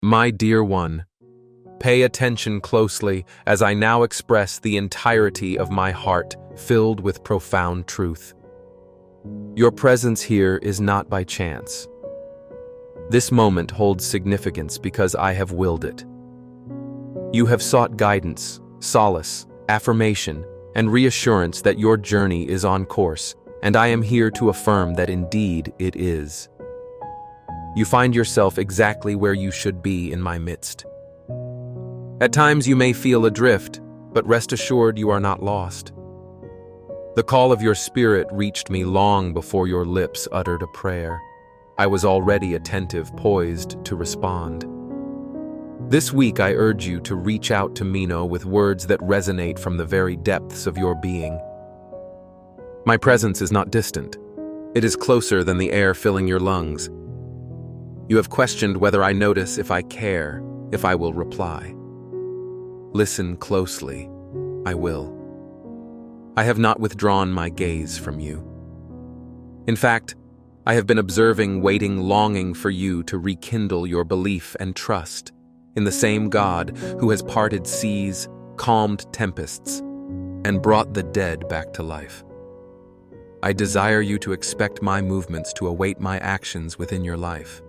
My dear one, pay attention closely as I now express the entirety of my heart filled with profound truth. Your presence here is not by chance. This moment holds significance because I have willed it. You have sought guidance, solace, affirmation, and reassurance that your journey is on course, and I am here to affirm that indeed it is. You find yourself exactly where you should be in my midst. At times you may feel adrift, but rest assured you are not lost. The call of your spirit reached me long before your lips uttered a prayer. I was already attentive, poised to respond. This week I urge you to reach out to Mino with words that resonate from the very depths of your being. My presence is not distant. It is closer than the air filling your lungs. You have questioned whether I notice, if I care, if I will reply. Listen closely. I will. I have not withdrawn my gaze from you. In fact, I have been observing, waiting, longing for you to rekindle your belief and trust in the same God who has parted seas, calmed tempests, and brought the dead back to life. I desire you to expect my movements to await my actions within your life.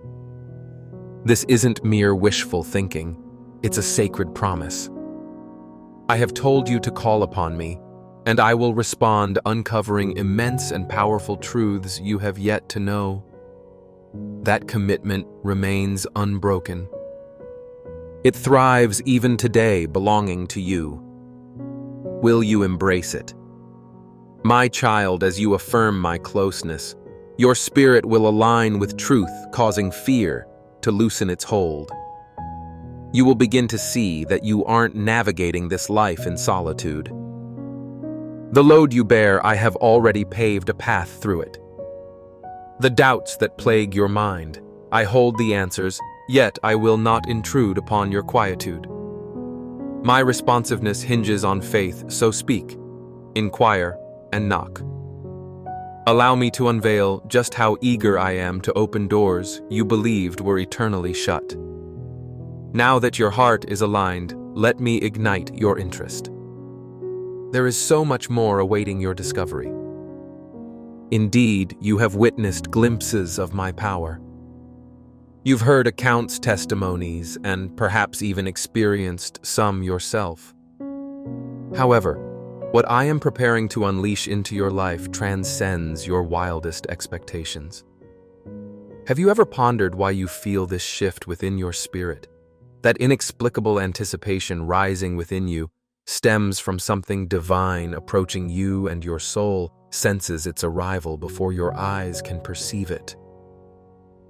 This isn't mere wishful thinking, it's a sacred promise. I have told you to call upon me, and I will respond, uncovering immense and powerful truths you have yet to know. That commitment remains unbroken. It thrives even today, belonging to you. Will you embrace it? My child, as you affirm my closeness, your spirit will align with truth, causing fear to loosen its hold. You will begin to see that you aren't navigating this life in solitude. The load you bear, I have already paved a path through it. The doubts that plague your mind, I hold the answers, yet I will not intrude upon your quietude. My responsiveness hinges on faith, so speak, inquire, and knock. Allow me to unveil just how eager I am to open doors you believed were eternally shut. Now that your heart is aligned, let me ignite your interest. There is so much more awaiting your discovery. Indeed, you have witnessed glimpses of my power. You've heard accounts, testimonies, and perhaps even experienced some yourself. However, what I am preparing to unleash into your life transcends your wildest expectations. Have you ever pondered why you feel this shift within your spirit? That inexplicable anticipation rising within you stems from something divine approaching you, and your soul senses its arrival before your eyes can perceive it.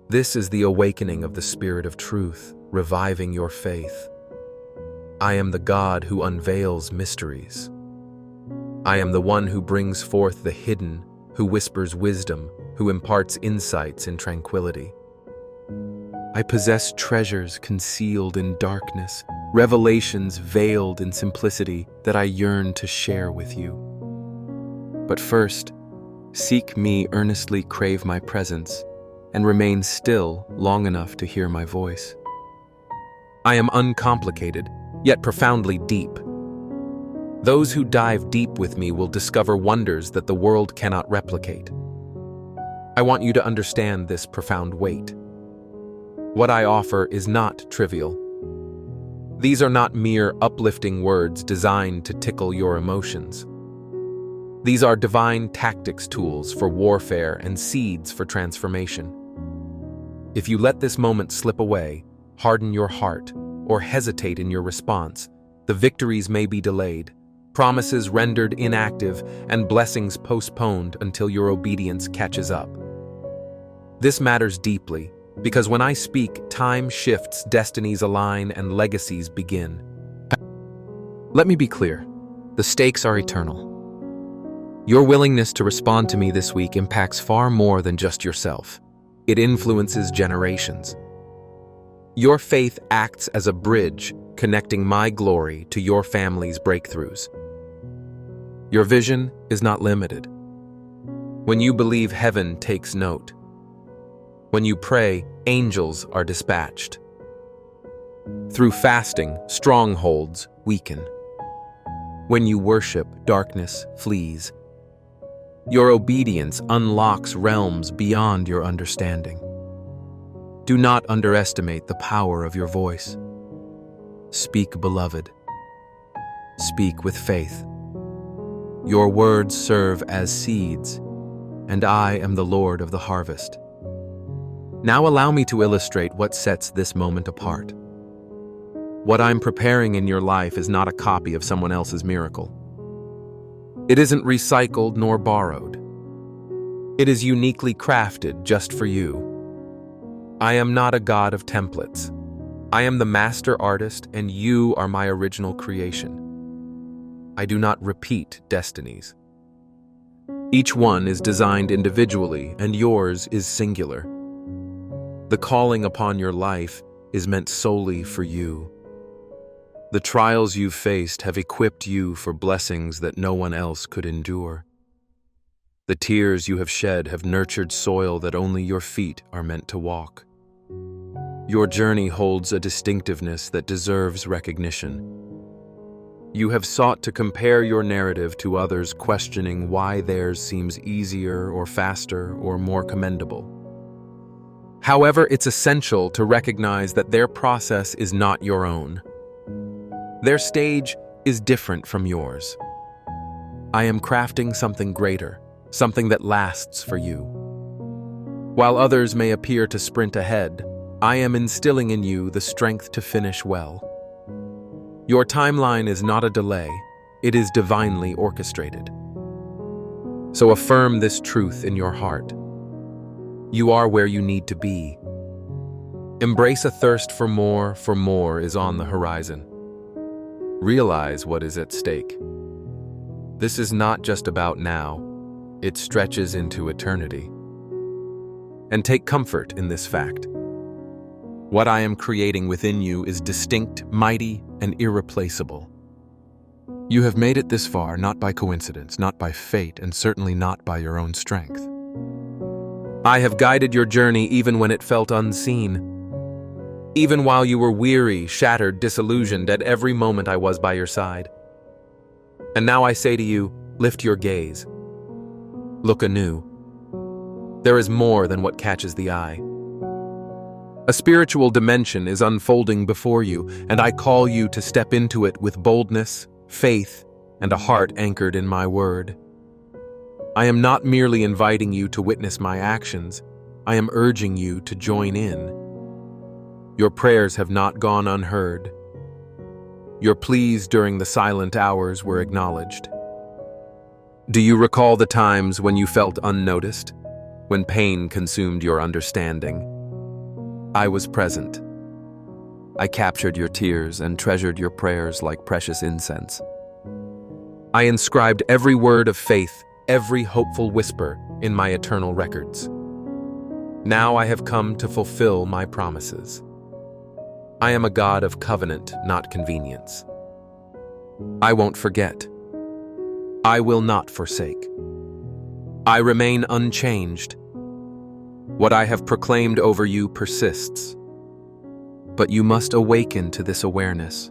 This is the awakening of the Spirit of Truth, reviving your faith. I am the God who unveils mysteries. I am the one who brings forth the hidden, who whispers wisdom, who imparts insights in tranquility. I possess treasures concealed in darkness, revelations veiled in simplicity that I yearn to share with you. But first, seek me, earnestly crave my presence, and remain still long enough to hear my voice. I am uncomplicated, yet profoundly deep. Those who dive deep with me will discover wonders that the world cannot replicate. I want you to understand this profound weight. What I offer is not trivial. These are not mere uplifting words designed to tickle your emotions. These are divine tactics, tools for warfare, and seeds for transformation. If you let this moment slip away, harden your heart, or hesitate in your response, the victories may be delayed, promises rendered inactive, and blessings postponed until your obedience catches up. This matters deeply, because when I speak, time shifts, destinies align, and legacies begin. Let me be clear, the stakes are eternal. Your willingness to respond to me this week impacts far more than just yourself. It influences generations. Your faith acts as a bridge connecting my glory to your family's breakthroughs. Your vision is not limited. When you believe, heaven takes note. When you pray, angels are dispatched. Through fasting, strongholds weaken. When you worship, darkness flees. Your obedience unlocks realms beyond your understanding. Do not underestimate the power of your voice. Speak, beloved. Speak with faith. Your words serve as seeds, and I am the Lord of the harvest. Now allow me to illustrate what sets this moment apart. What I'm preparing in your life is not a copy of someone else's miracle. It isn't recycled nor borrowed. It is uniquely crafted just for you. I am not a god of templates. I am the master artist, and you are my original creation. I do not repeat destinies. Each one is designed individually, and yours is singular. The calling upon your life is meant solely for you. The trials you've faced have equipped you for blessings that no one else could endure. The tears you have shed have nurtured soil that only your feet are meant to walk. Your journey holds a distinctiveness that deserves recognition. You have sought to compare your narrative to others, questioning why theirs seems easier or faster or more commendable. However, it's essential to recognize that their process is not your own. Their stage is different from yours. I am crafting something greater, something that lasts for you. While others may appear to sprint ahead, I am instilling in you the strength to finish well. Your timeline is not a delay, it is divinely orchestrated. So affirm this truth in your heart. You are where you need to be. Embrace a thirst for more is on the horizon. Realize what is at stake. This is not just about now, it stretches into eternity. And take comfort in this fact. What I am creating within you is distinct, mighty, and irreplaceable. You have made it this far not by coincidence, not by fate, and certainly not by your own strength. I have guided your journey even when it felt unseen. Even while you were weary, shattered, disillusioned, at every moment I was by your side. And now I say to you, lift your gaze. Look anew. There is more than what catches the eye. A spiritual dimension is unfolding before you, and I call you to step into it with boldness, faith, and a heart anchored in my word. I am not merely inviting you to witness my actions, I am urging you to join in. Your prayers have not gone unheard. Your pleas during the silent hours were acknowledged. Do you recall the times when you felt unnoticed, when pain consumed your understanding? I was present. I captured your tears and treasured your prayers like precious incense. I inscribed every word of faith, every hopeful whisper in my eternal records. Now I have come to fulfill my promises. I am a God of covenant, not convenience. I won't forget. I will not forsake. I remain unchanged. What I have proclaimed over you persists. But you must awaken to this awareness.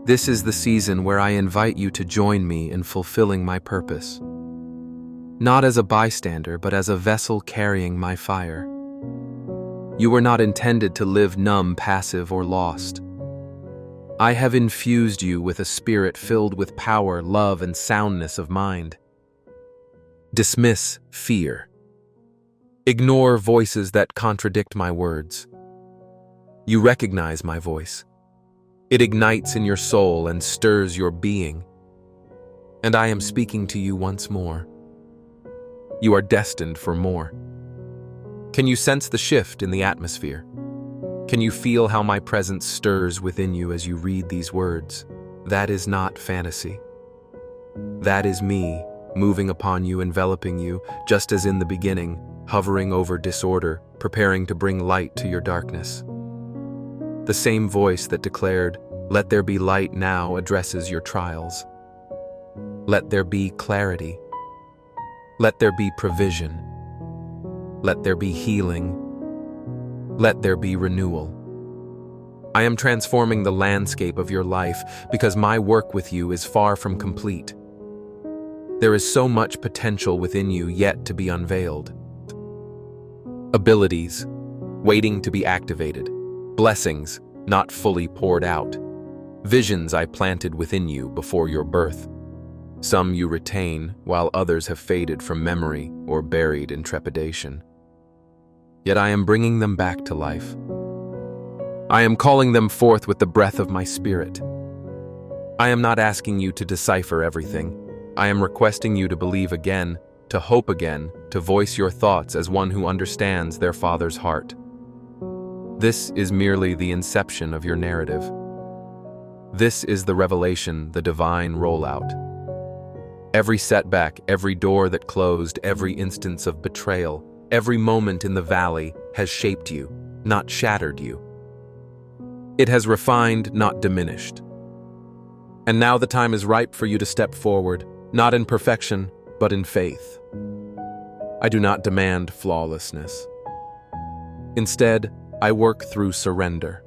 This is the season where I invite you to join me in fulfilling my purpose. Not as a bystander, but as a vessel carrying my fire. You were not intended to live numb, passive, or lost. I have infused you with a spirit filled with power, love, and soundness of mind. Dismiss fear. Ignore voices that contradict my words. You recognize my voice. It ignites in your soul and stirs your being. And I am speaking to you once more. You are destined for more. Can you sense the shift in the atmosphere? Can you feel how my presence stirs within you as you read these words? That is not fantasy. That is me, moving upon you, enveloping you, just as in the beginning, hovering over disorder, preparing to bring light to your darkness. The same voice that declared, "Let there be light," now addresses your trials. Let there be clarity. Let there be provision. Let there be healing. Let there be renewal. I am transforming the landscape of your life because my work with you is far from complete. There is so much potential within you yet to be unveiled. Abilities, waiting to be activated. Blessings, not fully poured out. Visions I planted within you before your birth. Some you retain, while others have faded from memory or buried in trepidation. Yet I am bringing them back to life. I am calling them forth with the breath of my spirit. I am not asking you to decipher everything. I am requesting you to believe again, to hope again, to voice your thoughts as one who understands their Father's heart. This is merely the inception of your narrative. This is the revelation, the divine rollout. Every setback, every door that closed, every instance of betrayal, every moment in the valley has shaped you, not shattered you. It has refined, not diminished. And now the time is ripe for you to step forward, not in perfection, but in faith. I do not demand flawlessness. Instead, I work through surrender.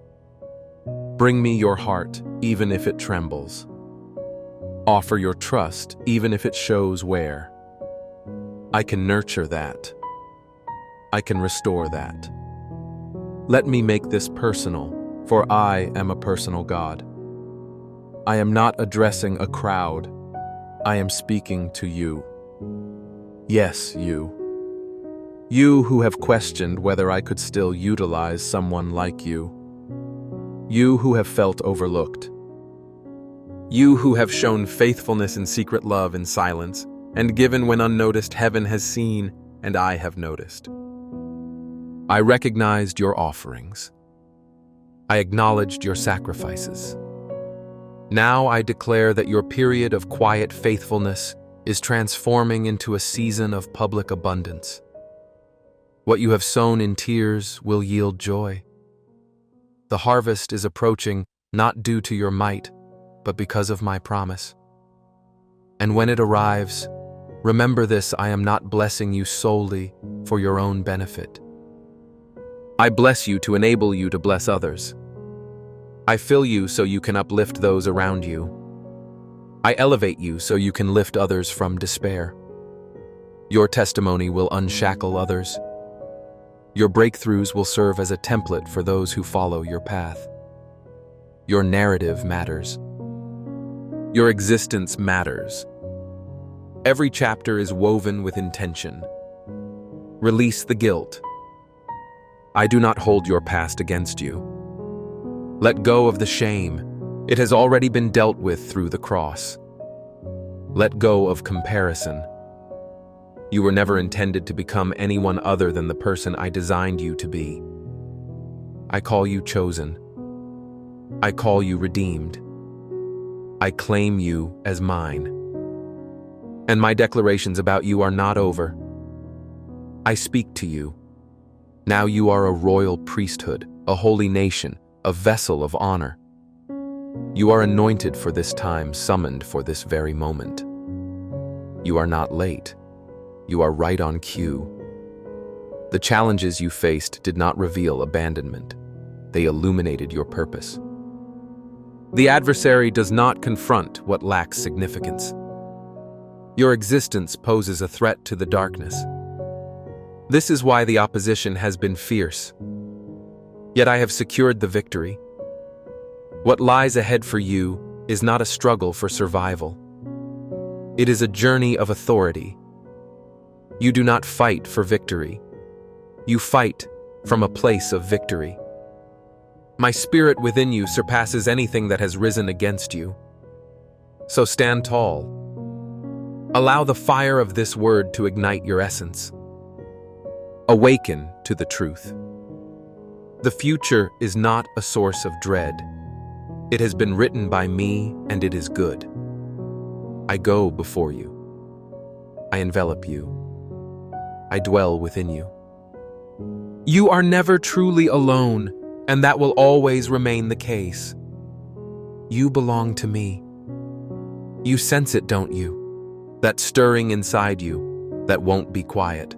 Bring me your heart, even if it trembles. Offer your trust, even if it shows wear. I can nurture that. I can restore that. Let me make this personal, for I am a personal God. I am not addressing a crowd. I am speaking to you. Yes, you. You who have questioned whether I could still utilize someone like you. You who have felt overlooked. You who have shown faithfulness in secret love in silence, and given when unnoticed heaven has seen, and I have noticed. I recognized your offerings. I acknowledged your sacrifices. Now I declare that your period of quiet faithfulness is transforming into a season of public abundance. What you have sown in tears will yield joy. The harvest is approaching not due to your might, but because of my promise. And when it arrives, remember this: I am not blessing you solely for your own benefit. I bless you to enable you to bless others. I fill you so you can uplift those around you. I elevate you so you can lift others from despair. Your testimony will unshackle others. Your breakthroughs will serve as a template for those who follow your path. Your narrative matters. Your existence matters. Every chapter is woven with intention. Release the guilt. I do not hold your past against you. Let go of the shame. It has already been dealt with through the cross. Let go of comparison. You were never intended to become anyone other than the person I designed you to be. I call you chosen. I call you redeemed. I claim you as mine. And my declarations about you are not over. I speak to you. Now you are a royal priesthood, a holy nation, a vessel of honor. You are anointed for this time, summoned for this very moment. You are not late. You are right on cue. The challenges you faced did not reveal abandonment. They illuminated your purpose. The adversary does not confront what lacks significance. Your existence poses a threat to the darkness. This is why the opposition has been fierce. Yet I have secured the victory. What lies ahead for you is not a struggle for survival. It is a journey of authority. You do not fight for victory. You fight from a place of victory. My spirit within you surpasses anything that has risen against you. So stand tall. Allow the fire of this word to ignite your essence. Awaken to the truth. The future is not a source of dread. It has been written by me, and it is good. I go before you. I envelop you. I dwell within you. You are never truly alone, and that will always remain the case. You belong to me. You sense it, don't you? That stirring inside you that won't be quiet.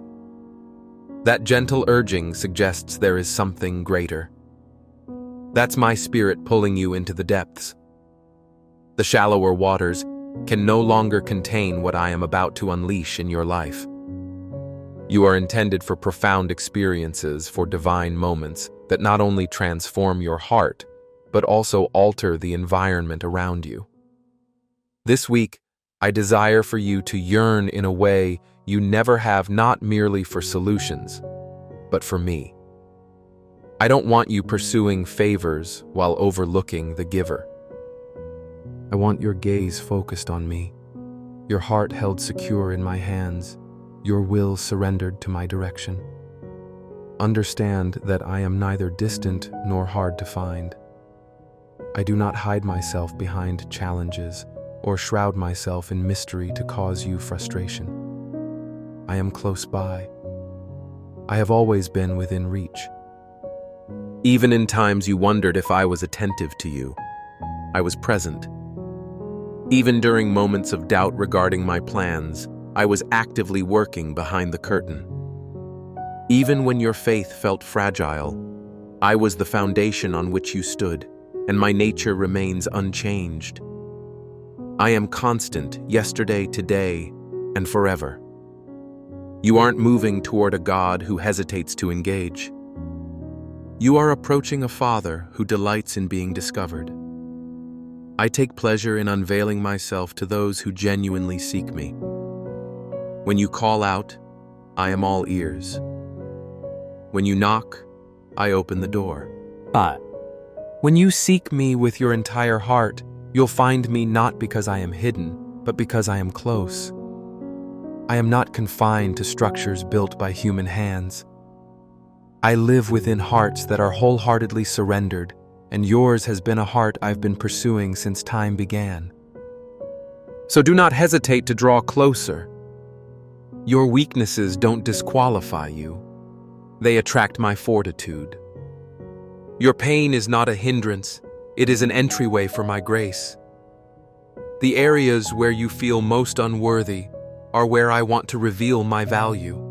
That gentle urging suggests there is something greater. That's my spirit pulling you into the depths. The shallower waters can no longer contain what I am about to unleash in your life. You are intended for profound experiences, for divine moments that not only transform your heart, but also alter the environment around you. This week, I desire for you to yearn in a way you never have, not merely for solutions, but for me. I don't want you pursuing favors while overlooking the giver. I want your gaze focused on me, your heart held secure in my hands, your will surrendered to my direction. Understand that I am neither distant nor hard to find. I do not hide myself behind challenges or shroud myself in mystery to cause you frustration. I am close by. I have always been within reach. Even in times you wondered if I was attentive to you, I was present. Even during moments of doubt regarding my plans, I was actively working behind the curtain. Even when your faith felt fragile, I was the foundation on which you stood, and my nature remains unchanged. I am constant, yesterday, today, and forever. You aren't moving toward a God who hesitates to engage. You are approaching a Father who delights in being discovered. I take pleasure in unveiling myself to those who genuinely seek me. When you call out, I am all ears. When you knock, I open the door. But when you seek me with your entire heart, you'll find me not because I am hidden, but because I am close. I am not confined to structures built by human hands. I live within hearts that are wholeheartedly surrendered, and yours has been a heart I've been pursuing since time began. So do not hesitate to draw closer. Your weaknesses don't disqualify you. They attract my fortitude. Your pain is not a hindrance, it is an entryway for my grace. The areas where you feel most unworthy are where I want to reveal my value.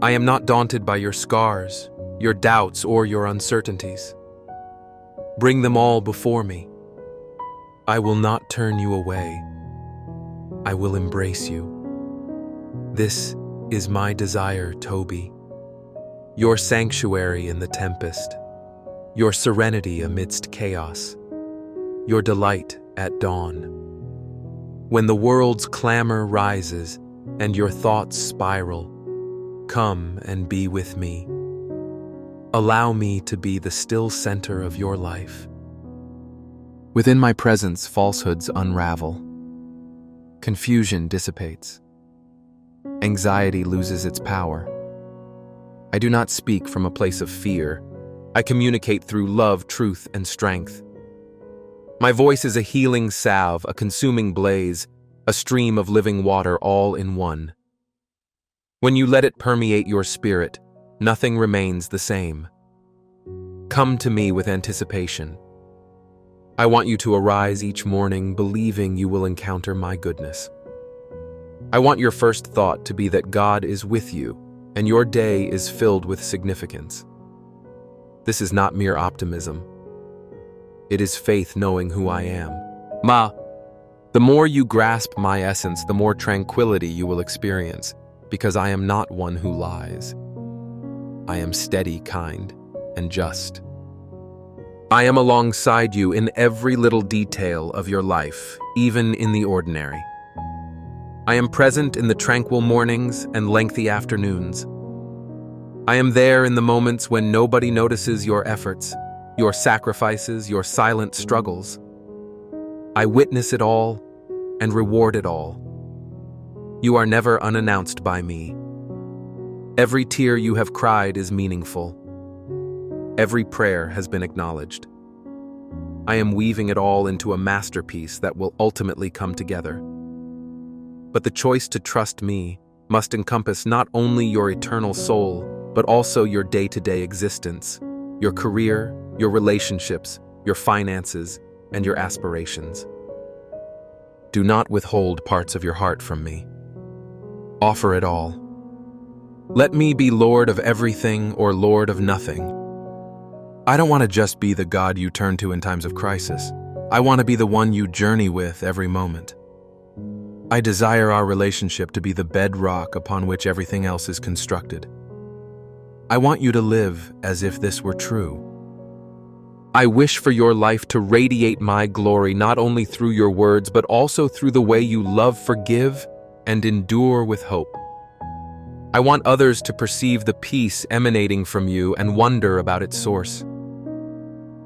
I am not daunted by your scars, your doubts, or your uncertainties. Bring them all before me. I will not turn you away. I will embrace you. This is my desire, Toby. Your sanctuary in the tempest, your serenity amidst chaos, your delight at dawn. When the world's clamor rises and your thoughts spiral, come and be with me. Allow me to be the still center of your life. Within my presence, falsehoods unravel. Confusion dissipates. Anxiety loses its power. I do not speak from a place of fear. I communicate through love, truth, and strength. My voice is a healing salve, a consuming blaze, a stream of living water all in one. When you let it permeate your spirit, nothing remains the same. Come to me with anticipation. I want you to arise each morning believing you will encounter my goodness. I want your first thought to be that God is with you and your day is filled with significance. This is not mere optimism. It is faith knowing who I am. The more you grasp my essence, the more tranquility you will experience, because I am not one who lies. I am steady, kind, and just. I am alongside you in every little detail of your life, even in the ordinary. I am present in the tranquil mornings and lengthy afternoons. I am there in the moments when nobody notices your efforts, your sacrifices, your silent struggles. I witness it all and reward it all. You are never unannounced by me. Every tear you have cried is meaningful. Every prayer has been acknowledged. I am weaving it all into a masterpiece that will ultimately come together. But the choice to trust me must encompass not only your eternal soul, but also your day-to-day existence, your career, your relationships, your finances, and your aspirations. Do not withhold parts of your heart from me. Offer it all. Let me be Lord of everything or Lord of nothing. I don't want to just be the God you turn to in times of crisis. I want to be the one you journey with every moment. I desire our relationship to be the bedrock upon which everything else is constructed. I want you to live as if this were true. I wish for your life to radiate my glory not only through your words but also through the way you love, forgive, and endure with hope. I want others to perceive the peace emanating from you and wonder about its source.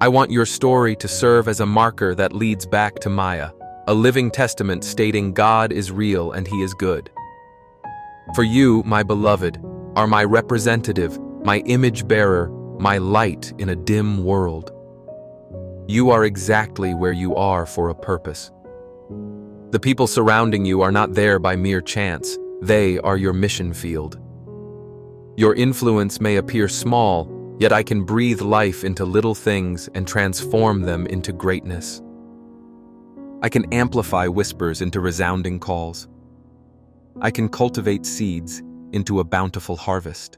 I want your story to serve as a marker that leads back to Maya, a living testament stating God is real and He is good. For you, my beloved, are my representative, my image bearer, my light in a dim world. You are exactly where you are for a purpose. The people surrounding you are not there by mere chance. They are your mission field. Your influence may appear small, yet I can breathe life into little things and transform them into greatness. I can amplify whispers into resounding calls. I can cultivate seeds into a bountiful harvest.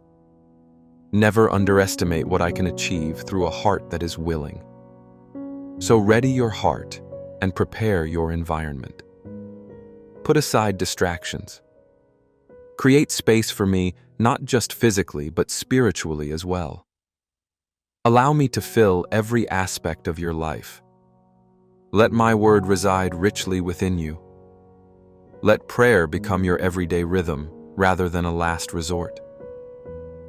Never underestimate what I can achieve through a heart that is willing. So ready your heart and prepare your environment. Put aside distractions. Create space for me, not just physically, but spiritually as well. Allow me to fill every aspect of your life. Let my word reside richly within you. Let prayer become your everyday rhythm rather than a last resort.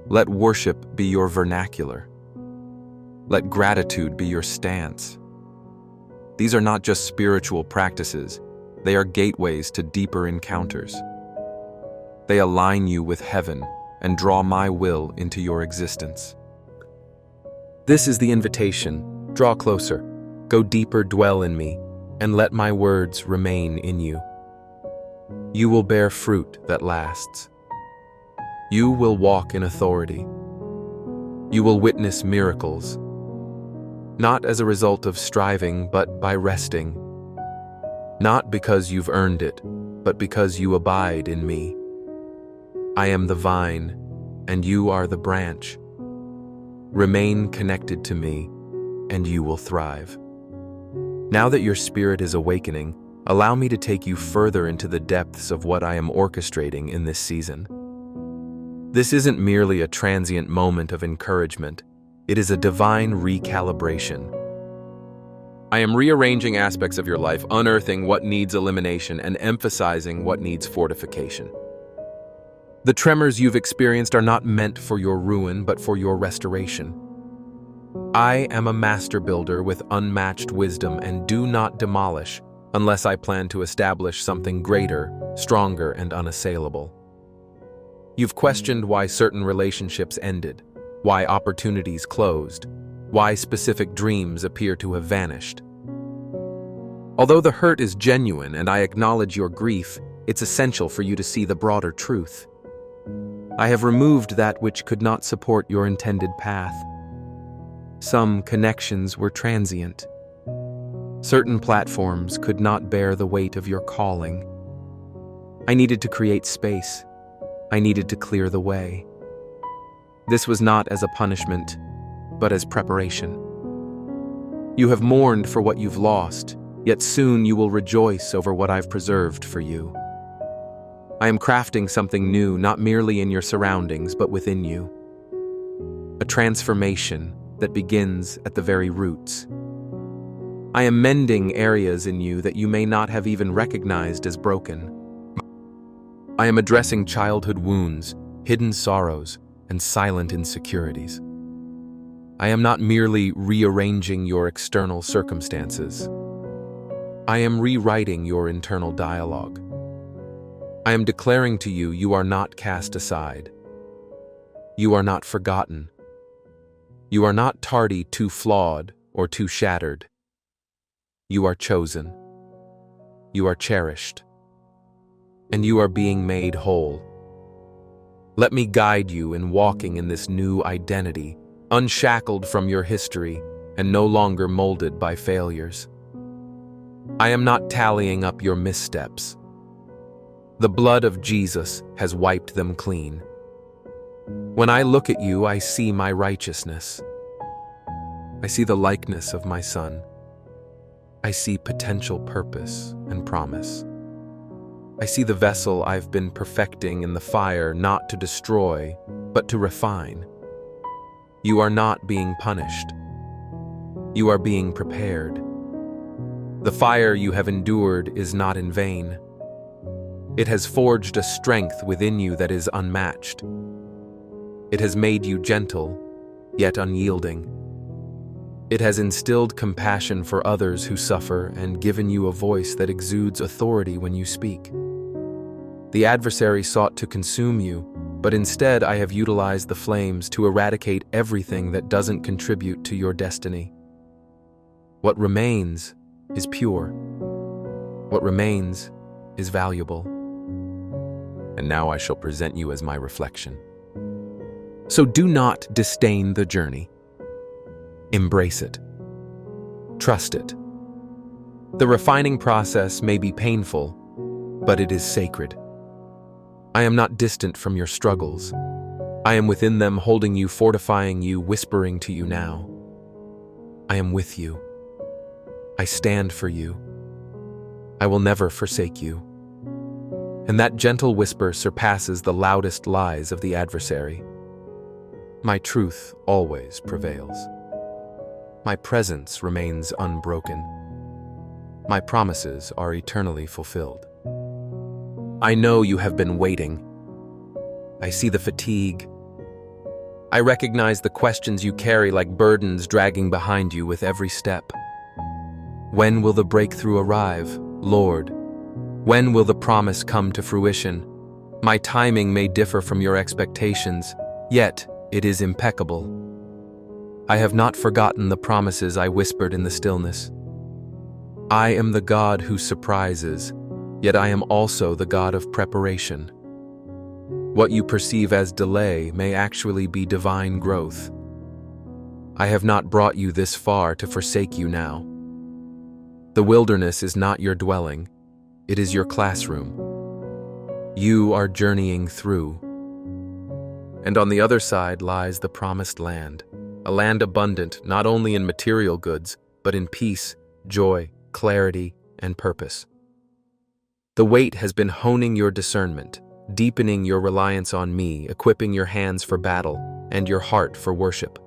Let worship be your vernacular. Let gratitude be your stance. These are not just spiritual practices, they are gateways to deeper encounters. They align you with heaven and draw my will into your existence. This is the invitation. Draw closer, go deeper, dwell in me, and let my words remain in you. You will bear fruit that lasts. You will walk in authority. You will witness miracles, not as a result of striving, but by resting. Not because you've earned it, but because you abide in me. I am the vine, and you are the branch. Remain connected to me, and you will thrive. Now that your spirit is awakening, allow me to take you further into the depths of what I am orchestrating in this season. This isn't merely a transient moment of encouragement. It is a divine recalibration. I am rearranging aspects of your life, unearthing what needs elimination and emphasizing what needs fortification. The tremors you've experienced are not meant for your ruin, but for your restoration. I am a master builder with unmatched wisdom and do not demolish unless I plan to establish something greater, stronger, and unassailable. You've questioned why certain relationships ended, why opportunities closed, why specific dreams appear to have vanished. Although the hurt is genuine and I acknowledge your grief, it's essential for you to see the broader truth. I have removed that which could not support your intended path. Some connections were transient. Certain platforms could not bear the weight of your calling. I needed to create space. I needed to clear the way. This was not as a punishment, but as preparation. You have mourned for what you've lost, yet soon you will rejoice over what I've preserved for you. I am crafting something new, not merely in your surroundings, but within you. A transformation that begins at the very roots. I am mending areas in you that you may not have even recognized as broken. I am addressing childhood wounds, hidden sorrows, and silent insecurities. I am not merely rearranging your external circumstances. I am rewriting your internal dialogue. I am declaring to you, you are not cast aside. You are not forgotten. You are not tardy, too flawed, or too shattered. You are chosen. You are cherished. And you are being made whole. Let me guide you in walking in this new identity, unshackled from your history and no longer molded by failures. I am not tallying up your missteps. The blood of Jesus has wiped them clean. When I look at you, I see my righteousness. I see the likeness of my Son. I see potential purpose and promise. I see the vessel I've been perfecting in the fire, not to destroy, but to refine. You are not being punished. You are being prepared. The fire you have endured is not in vain. It has forged a strength within you that is unmatched. It has made you gentle, yet unyielding. It has instilled compassion for others who suffer and given you a voice that exudes authority when you speak. The adversary sought to consume you, but instead I have utilized the flames to eradicate everything that doesn't contribute to your destiny. What remains is pure. What remains is valuable. And now I shall present you as my reflection. So do not disdain the journey. Embrace it. Trust it. The refining process may be painful, but it is sacred. I am not distant from your struggles. I am within them, holding you, fortifying you, whispering to you now. I am with you. I stand for you. I will never forsake you. And that gentle whisper surpasses the loudest lies of the adversary. My truth always prevails. My presence remains unbroken. My promises are eternally fulfilled. I know you have been waiting. I see the fatigue. I recognize the questions you carry like burdens dragging behind you with every step. When will the breakthrough arrive, Lord? When will the promise come to fruition? My timing may differ from your expectations, yet it is impeccable. I have not forgotten the promises I whispered in the stillness. I am the God who surprises, yet I am also the God of preparation. What you perceive as delay may actually be divine growth. I have not brought you this far to forsake you now. The wilderness is not your dwelling, it is your classroom. You are journeying through. And on the other side lies the promised land, a land abundant not only in material goods, but in peace, joy, clarity, and purpose. The wait has been honing your discernment, deepening your reliance on me, equipping your hands for battle and your heart for worship.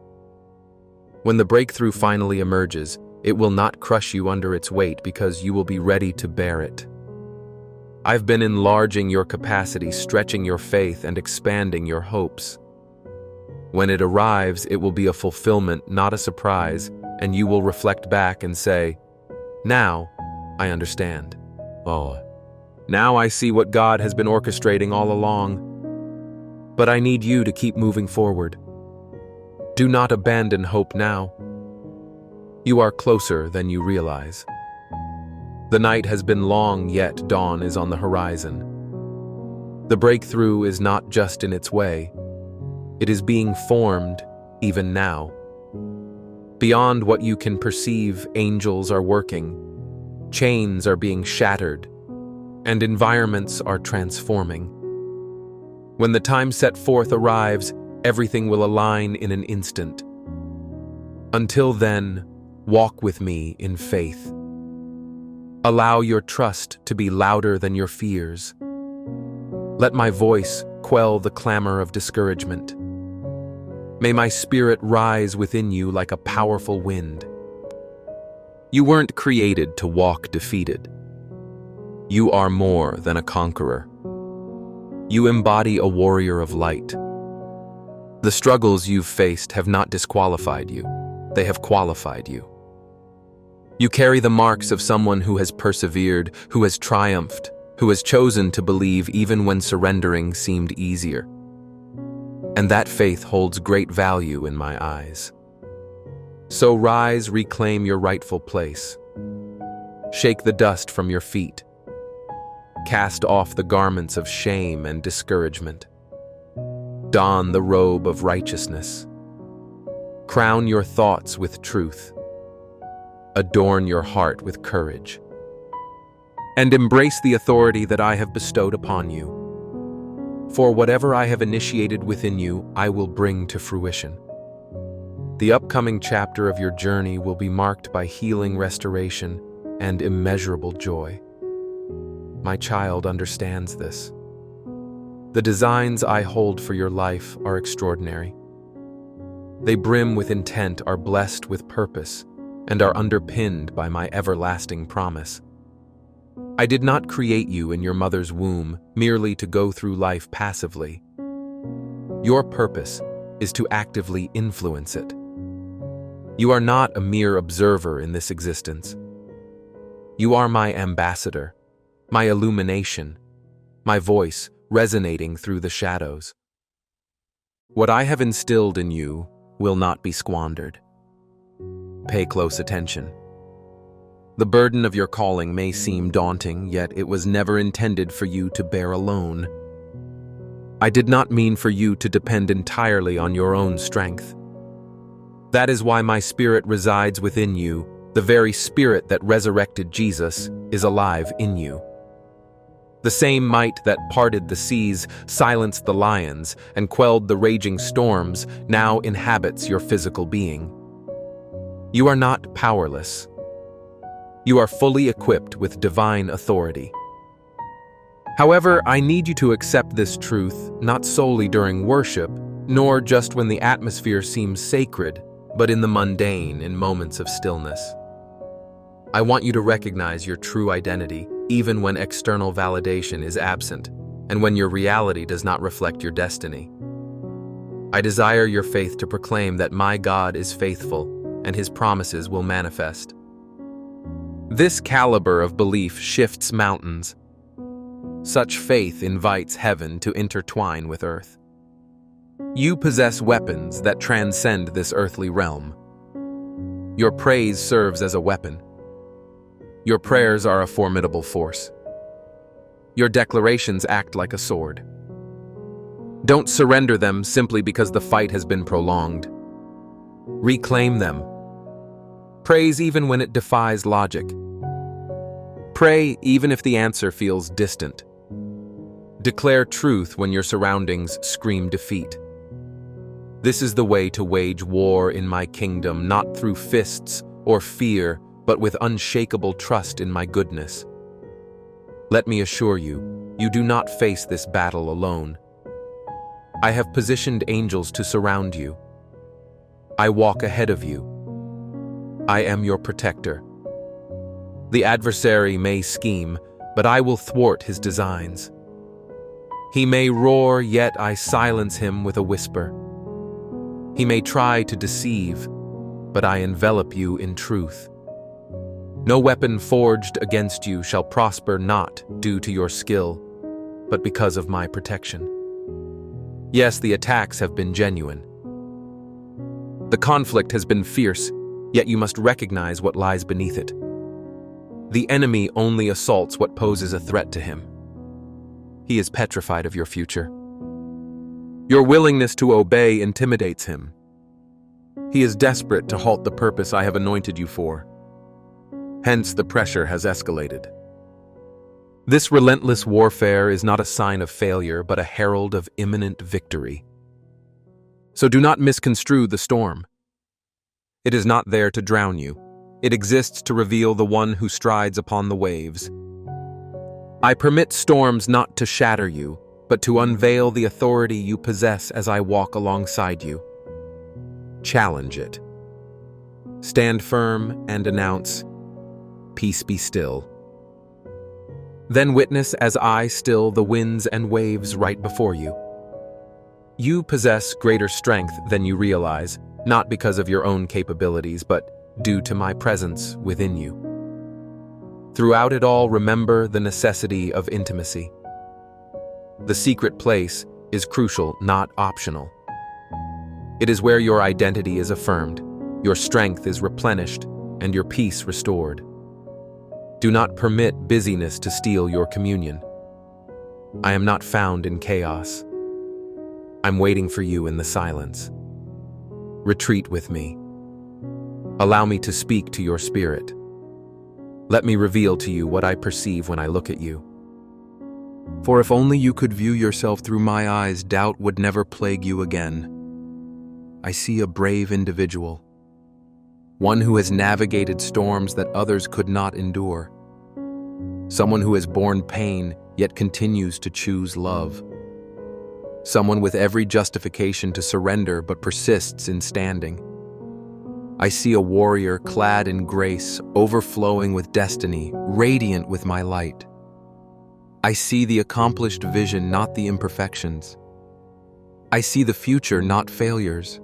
When the breakthrough finally emerges, it will not crush you under its weight because you will be ready to bear it. I've been enlarging your capacity, stretching your faith, and expanding your hopes. When it arrives, it will be a fulfillment, not a surprise, and you will reflect back and say, "Now, I understand. Oh, now I see what God has been orchestrating all along. But I need you to keep moving forward. Do not abandon hope now. You are closer than you realize. The night has been long, yet dawn is on the horizon. The breakthrough is not just in its way. It is being formed even now. Beyond what you can perceive, angels are working. Chains are being shattered, and environments are transforming. When the time set forth arrives, everything will align in an instant. Until then, walk with me in faith. Allow your trust to be louder than your fears. Let my voice quell the clamor of discouragement. May my spirit rise within you like a powerful wind. You weren't created to walk defeated. You are more than a conqueror. You embody a warrior of light. The struggles you've faced have not disqualified you. They have qualified you. You carry the marks of someone who has persevered, who has triumphed, who has chosen to believe even when surrendering seemed easier. And that faith holds great value in my eyes. So rise, reclaim your rightful place. Shake the dust from your feet. Cast off the garments of shame and discouragement. Don the robe of righteousness. Crown your thoughts with truth. Adorn your heart with courage. And embrace the authority that I have bestowed upon you. For whatever I have initiated within you, I will bring to fruition. The upcoming chapter of your journey will be marked by healing, restoration, and immeasurable joy. My child understands this. The designs I hold for your life are extraordinary. They brim with intent, are blessed with purpose, and are underpinned by my everlasting promise. I did not create you in your mother's womb merely to go through life passively. Your purpose is to actively influence it. You are not a mere observer in this existence. You are my ambassador, my illumination, my voice resonating through the shadows. What I have instilled in you will not be squandered. Pay close attention. The burden of your calling may seem daunting, yet it was never intended for you to bear alone. I did not mean for you to depend entirely on your own strength. That is why my Spirit resides within you. The very Spirit that resurrected Jesus is alive in you. The same might that parted the seas, silenced the lions, and quelled the raging storms now inhabits your physical being. You are not powerless. You are fully equipped with divine authority. However, I need you to accept this truth not solely during worship, nor just when the atmosphere seems sacred, but in the mundane, in moments of stillness. I want you to recognize your true identity, even when external validation is absent, and when your reality does not reflect your destiny. I desire your faith to proclaim that my God is faithful, and His promises will manifest. This caliber of belief shifts mountains. Such faith invites heaven to intertwine with earth. You possess weapons that transcend this earthly realm. Your praise serves as a weapon. Your prayers are a formidable force. Your declarations act like a sword. Don't surrender them simply because the fight has been prolonged. Reclaim them. Praise even when it defies logic. Pray even if the answer feels distant. Declare truth when your surroundings scream defeat. This is the way to wage war in my kingdom, not through fists or fear, but with unshakable trust in my goodness. Let me assure you, you do not face this battle alone. I have positioned angels to surround you. I walk ahead of you. I am your protector. The adversary may scheme, but I will thwart his designs. He may roar, yet I silence him with a whisper. He may try to deceive, but I envelop you in truth. No weapon forged against you shall prosper, not due to your skill, but because of my protection. Yes, the attacks have been genuine. The conflict has been fierce, yet you must recognize what lies beneath it. The enemy only assaults what poses a threat to him. He is petrified of your future. Your willingness to obey intimidates him. He is desperate to halt the purpose I have anointed you for. Hence, the pressure has escalated. This relentless warfare is not a sign of failure, but a herald of imminent victory. So do not misconstrue the storm. It is not there to drown you. It exists to reveal the one who strides upon the waves. I permit storms not to shatter you, but to unveil the authority you possess as I walk alongside you. Challenge it. Stand firm and announce, "Peace be still." Then witness as I still the winds and waves right before you. You possess greater strength than you realize, not because of your own capabilities, but due to my presence within you. Throughout it all, remember the necessity of intimacy. The secret place is crucial, not optional. It is where your identity is affirmed, your strength is replenished, and your peace restored. Do not permit busyness to steal your communion. I am not found in chaos. I'm waiting for you in the silence. Retreat with me. Allow me to speak to your spirit. Let me reveal to you what I perceive when I look at you. For if only you could view yourself through my eyes, doubt would never plague you again. I see a brave individual, one who has navigated storms that others could not endure, someone who has borne pain yet continues to choose love, someone with every justification to surrender but persists in standing. I see a warrior clad in grace, overflowing with destiny, radiant with my light. I see the accomplished vision, not the imperfections. I see the future, not failures.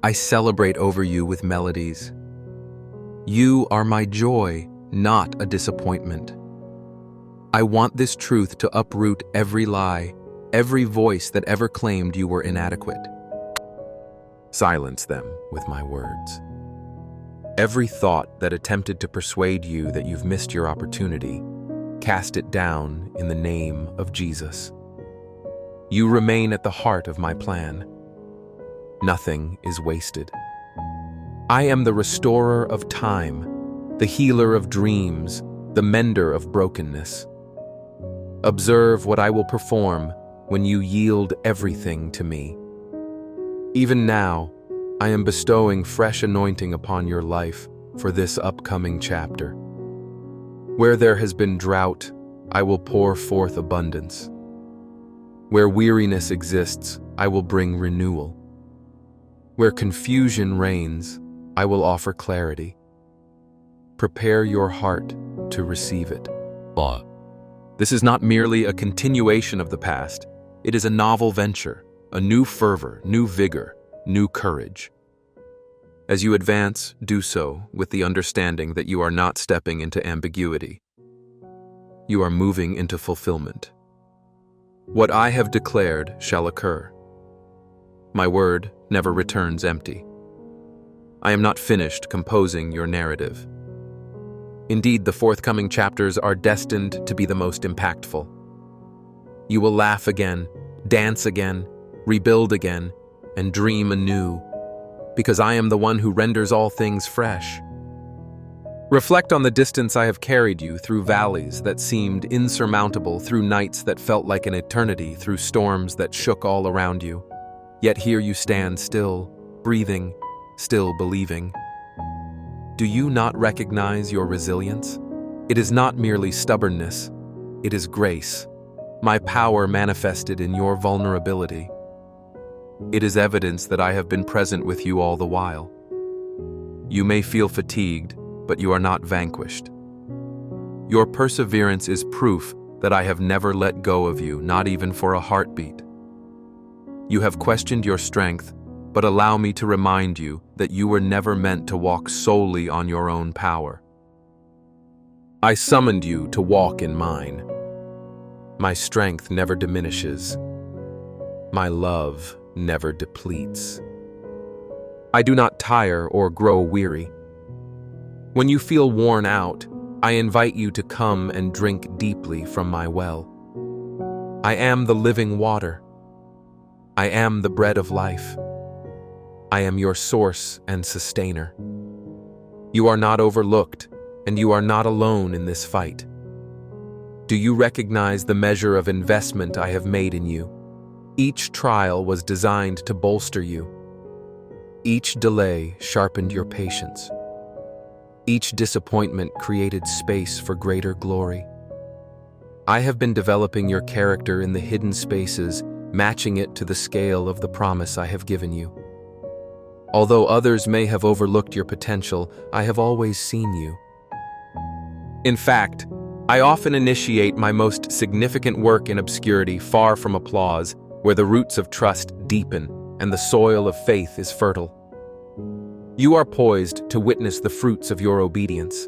I celebrate over you with melodies. You are my joy, not a disappointment. I want this truth to uproot every lie, every voice that ever claimed you were inadequate. Silence them with my words. Every thought that attempted to persuade you that you've missed your opportunity, cast it down in the name of Jesus. You remain at the heart of my plan. Nothing is wasted. I am the restorer of time, the healer of dreams, the mender of brokenness. Observe what I will perform when you yield everything to me. Even now, I am bestowing fresh anointing upon your life for this upcoming chapter. Where there has been drought, I will pour forth abundance. Where weariness exists, I will bring renewal. Where confusion reigns, I will offer clarity. Prepare your heart to receive it. This is not merely a continuation of the past. It is a novel venture, a new fervor, new vigor, new courage. As you advance, do so with the understanding that you are not stepping into ambiguity. You are moving into fulfillment. What I have declared shall occur. My word never returns empty. I am not finished composing your narrative. Indeed, the forthcoming chapters are destined to be the most impactful. You will laugh again, dance again, rebuild again, and dream anew, because I am the one who renders all things fresh. Reflect on the distance I have carried you through valleys that seemed insurmountable, through nights that felt like an eternity, through storms that shook all around you. Yet here you stand, still breathing, still believing. Do you not recognize your resilience? It is not merely stubbornness, it is grace, my power manifested in your vulnerability. It is evidence that I have been present with you all the while. You may feel fatigued, but you are not vanquished. Your perseverance is proof that I have never let go of you, not even for a heartbeat. You have questioned your strength, but allow me to remind you that you were never meant to walk solely on your own power. I summoned you to walk in mine. My strength never diminishes. My love never depletes. I do not tire or grow weary. When you feel worn out, I invite you to come and drink deeply from my well. I am the living water. I am the bread of life. I am your source and sustainer. You are not overlooked, and you are not alone in this fight. Do you recognize the measure of investment I have made in you? Each trial was designed to bolster you. Each delay sharpened your patience. Each disappointment created space for greater glory. I have been developing your character in the hidden spaces, matching it to the scale of the promise I have given you. Although others may have overlooked your potential, I have always seen you. In fact, I often initiate my most significant work in obscurity, far from applause, where the roots of trust deepen and the soil of faith is fertile. You are poised to witness the fruits of your obedience.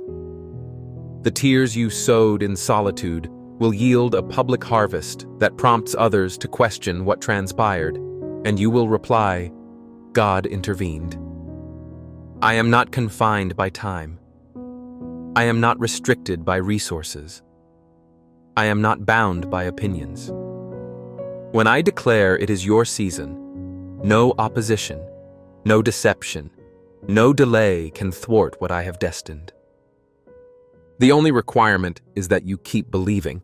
The tears you sowed in solitude will yield a public harvest that prompts others to question what transpired, and you will reply, God intervened. I am not confined by time. I am not restricted by resources. I am not bound by opinions. When I declare it is your season, no opposition, no deception, no delay can thwart what I have destined. The only requirement is that you keep believing.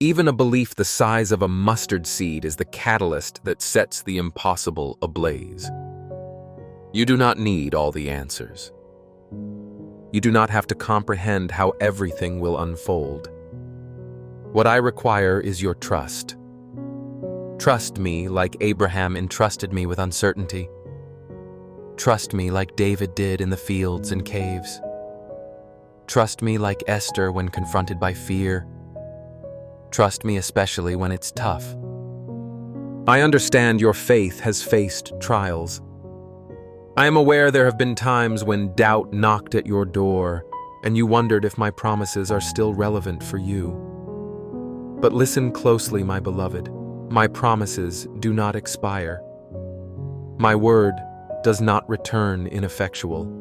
Even a belief the size of a mustard seed is the catalyst that sets the impossible ablaze. You do not need all the answers. You do not have to comprehend how everything will unfold. What I require is your trust. Trust me like Abraham entrusted me with uncertainty. Trust me like David did in the fields and caves. Trust me like Esther when confronted by fear. Trust me especially when it's tough. I understand your faith has faced trials. I am aware there have been times when doubt knocked at your door and you wondered if my promises are still relevant for you. But listen closely, my beloved. My promises do not expire. My word does not return ineffectual.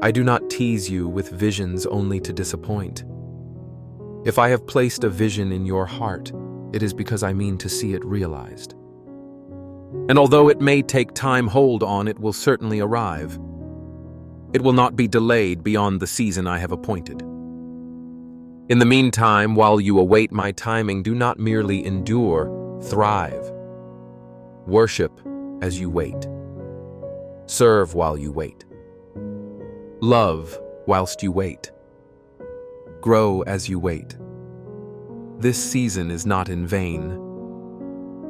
I do not tease you with visions only to disappoint. If I have placed a vision in your heart, it is because I mean to see it realized. And although it may take time, hold on, it will certainly arrive. It will not be delayed beyond the season I have appointed. In the meantime, while you await my timing, do not merely endure, thrive. Worship as you wait. Serve while you wait. Love whilst you wait. Grow as you wait. This season is not in vain.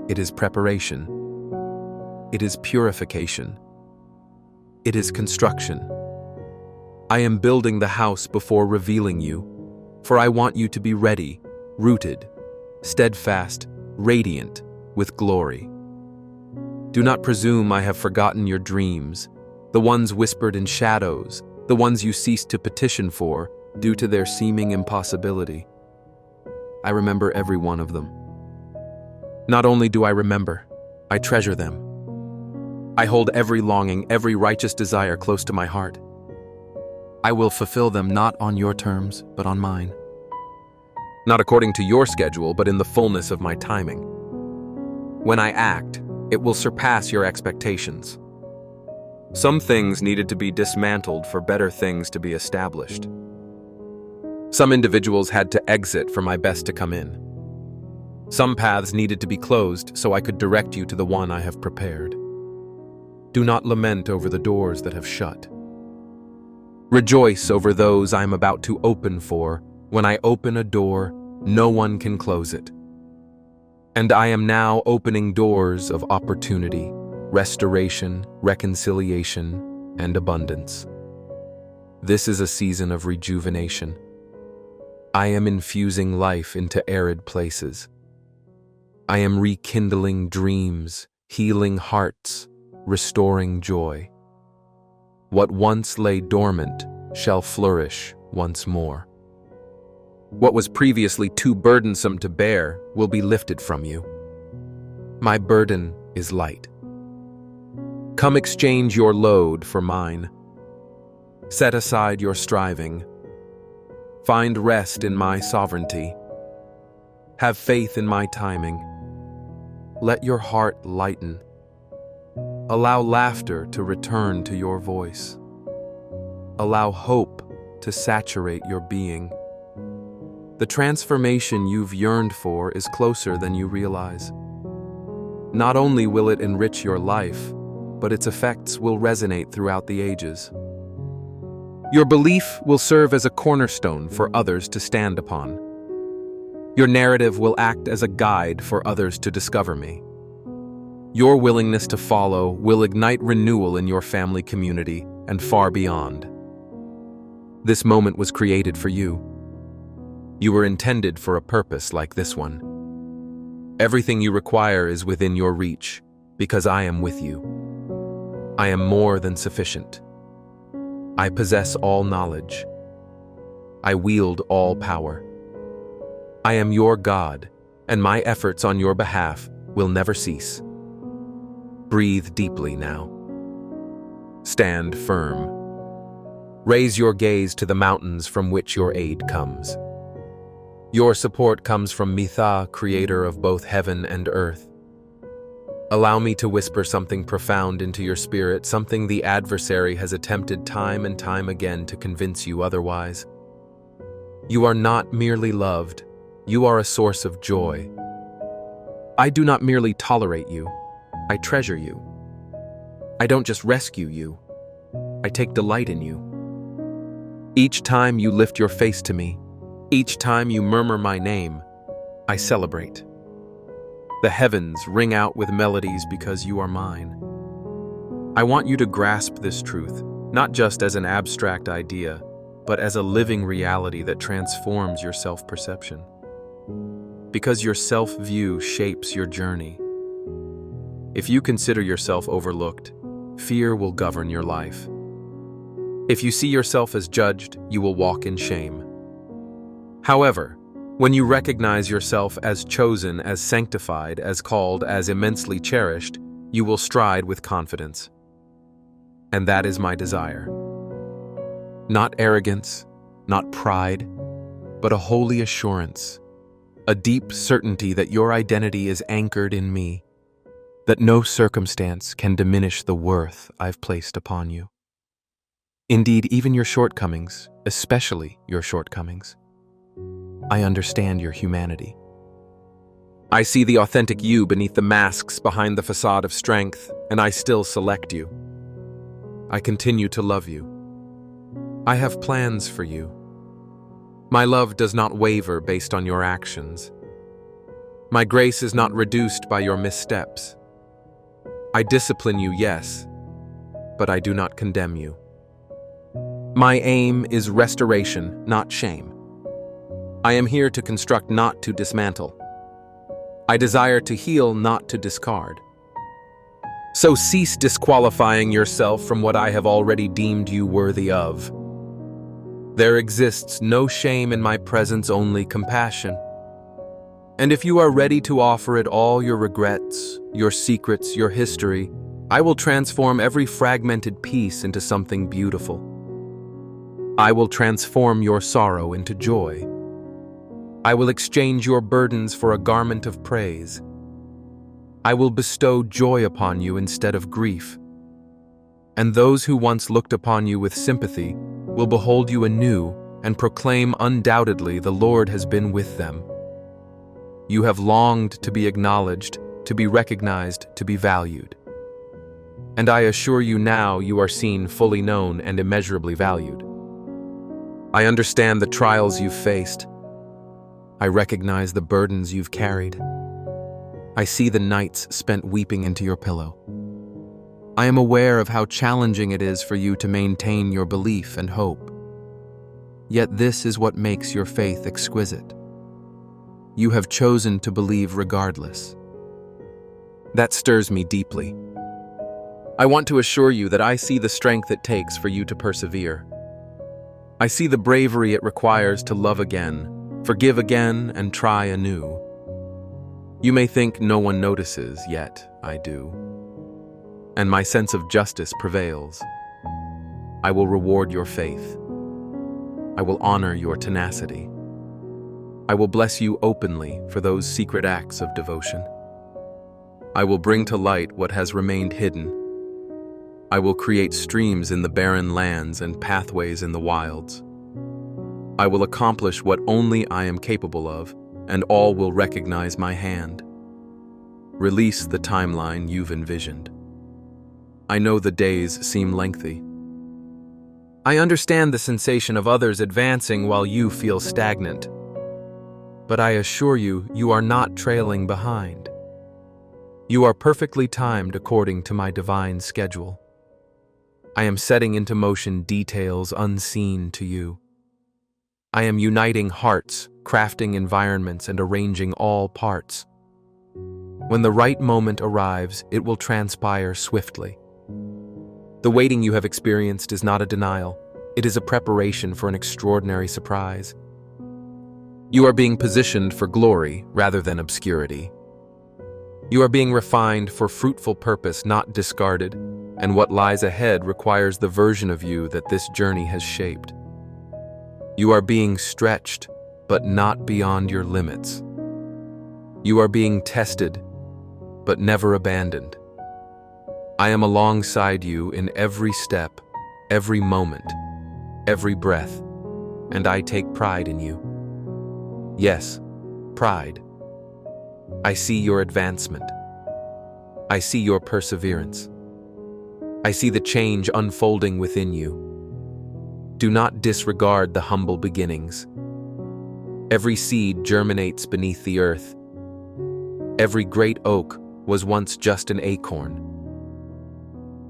It is preparation. It is purification. It is construction. I am building the house before revealing you, for I want you to be ready, rooted, steadfast, radiant with glory. Do not presume I have forgotten your dreams, the ones whispered in shadows, the ones you ceased to petition for due to their seeming impossibility. I remember every one of them. Not only do I remember, I treasure them. I hold every longing, every righteous desire close to my heart. I will fulfill them not on your terms, but on mine. Not according to your schedule, but in the fullness of my timing. When I act, it will surpass your expectations. Some things needed to be dismantled for better things to be established. Some individuals had to exit for my best to come in. Some paths needed to be closed so I could direct you to the one I have prepared. Do not lament over the doors that have shut. Rejoice over those I am about to open, for when I open a door, no one can close it. And I am now opening doors of opportunity, restoration, reconciliation, and abundance. This is a season of rejuvenation. I am infusing life into arid places. I am rekindling dreams, healing hearts, restoring joy. What once lay dormant shall flourish once more. What was previously too burdensome to bear will be lifted from you. My burden is light. Come exchange your load for mine. Set aside your striving. Find rest in my sovereignty. Have faith in my timing. Let your heart lighten. Allow laughter to return to your voice. Allow hope to saturate your being. The transformation you've yearned for is closer than you realize. Not only will it enrich your life, but its effects will resonate throughout the ages. Your belief will serve as a cornerstone for others to stand upon. Your narrative will act as a guide for others to discover me. Your willingness to follow will ignite renewal in your family community and far beyond. This moment was created for you. You were intended for a purpose like this one. Everything you require is within your reach, because I am with you. I am more than sufficient. I possess all knowledge. I wield all power. I am your God, and my efforts on your behalf will never cease. Breathe deeply now. Stand firm. Raise your gaze to the mountains from which your aid comes. Your support comes from Mitha, creator of both heaven and earth. Allow me to whisper something profound into your spirit, something the adversary has attempted time and time again to convince you otherwise. You are not merely loved, You are a source of joy. I do not merely tolerate you, I treasure you. I don't just rescue you, I take delight in you. Each time you lift your face to me, each time you murmur my name, I celebrate. The heavens ring out with melodies because you are mine. I want you to grasp this truth, not just as an abstract idea, but as a living reality that transforms your self-perception. Because your self-view shapes your journey. If you consider yourself overlooked, fear will govern your life. If you see yourself as judged, you will walk in shame. However, when you recognize yourself as chosen, as sanctified, as called, as immensely cherished, you will stride with confidence. And that is my desire. Not arrogance, not pride, but a holy assurance, a deep certainty that your identity is anchored in me, that no circumstance can diminish the worth I've placed upon you. Indeed, even your shortcomings, especially your shortcomings, I understand your humanity. I see the authentic you beneath the masks behind the facade of strength, and I still select you. I continue to love you. I have plans for you. My love does not waver based on your actions. My grace is not reduced by your missteps. I discipline you, yes, but I do not condemn you. My aim is restoration, not shame. I am here to construct, not to dismantle. I desire to heal, not to discard. So cease disqualifying yourself from what I have already deemed you worthy of. There exists no shame in my presence, only compassion. And if you are ready to offer it all, your regrets, your secrets, your history, I will transform every fragmented piece into something beautiful. I will transform your sorrow into joy. I will exchange your burdens for a garment of praise. I will bestow joy upon you instead of grief. And those who once looked upon you with sympathy will behold you anew and proclaim undoubtedly the Lord has been with them. You have longed to be acknowledged, to be recognized, to be valued. And I assure you now you are seen, fully known, and immeasurably valued. I understand the trials you've faced. I recognize the burdens you've carried. I see the nights spent weeping into your pillow. I am aware of how challenging it is for you to maintain your belief and hope. Yet this is what makes your faith exquisite. You have chosen to believe regardless. That stirs me deeply. I want to assure you that I see the strength it takes for you to persevere. I see the bravery it requires to love again, forgive again, and try anew. You may think no one notices, yet I do. And my sense of justice prevails. I will reward your faith. I will honor your tenacity. I will bless you openly for those secret acts of devotion. I will bring to light what has remained hidden. I will create streams in the barren lands and pathways in the wilds. I will accomplish what only I am capable of, and all will recognize my hand. Release the timeline you've envisioned. I know the days seem lengthy. I understand the sensation of others advancing while you feel stagnant. But I assure you, you are not trailing behind. You are perfectly timed according to my divine schedule. I am setting into motion details unseen to you. I am uniting hearts, crafting environments, and arranging all parts. When the right moment arrives, it will transpire swiftly. The waiting you have experienced is not a denial. It is a preparation for an extraordinary surprise. You are being positioned for glory rather than obscurity. You are being refined for fruitful purpose, not discarded, and what lies ahead requires the version of you that this journey has shaped. You are being stretched, but not beyond your limits. You are being tested, but never abandoned. I am alongside you in every step, every moment, every breath, and I take pride in you. Yes, pride. I see your advancement. I see your perseverance. I see the change unfolding within you. Do not disregard the humble beginnings. Every seed germinates beneath the earth. Every great oak was once just an acorn.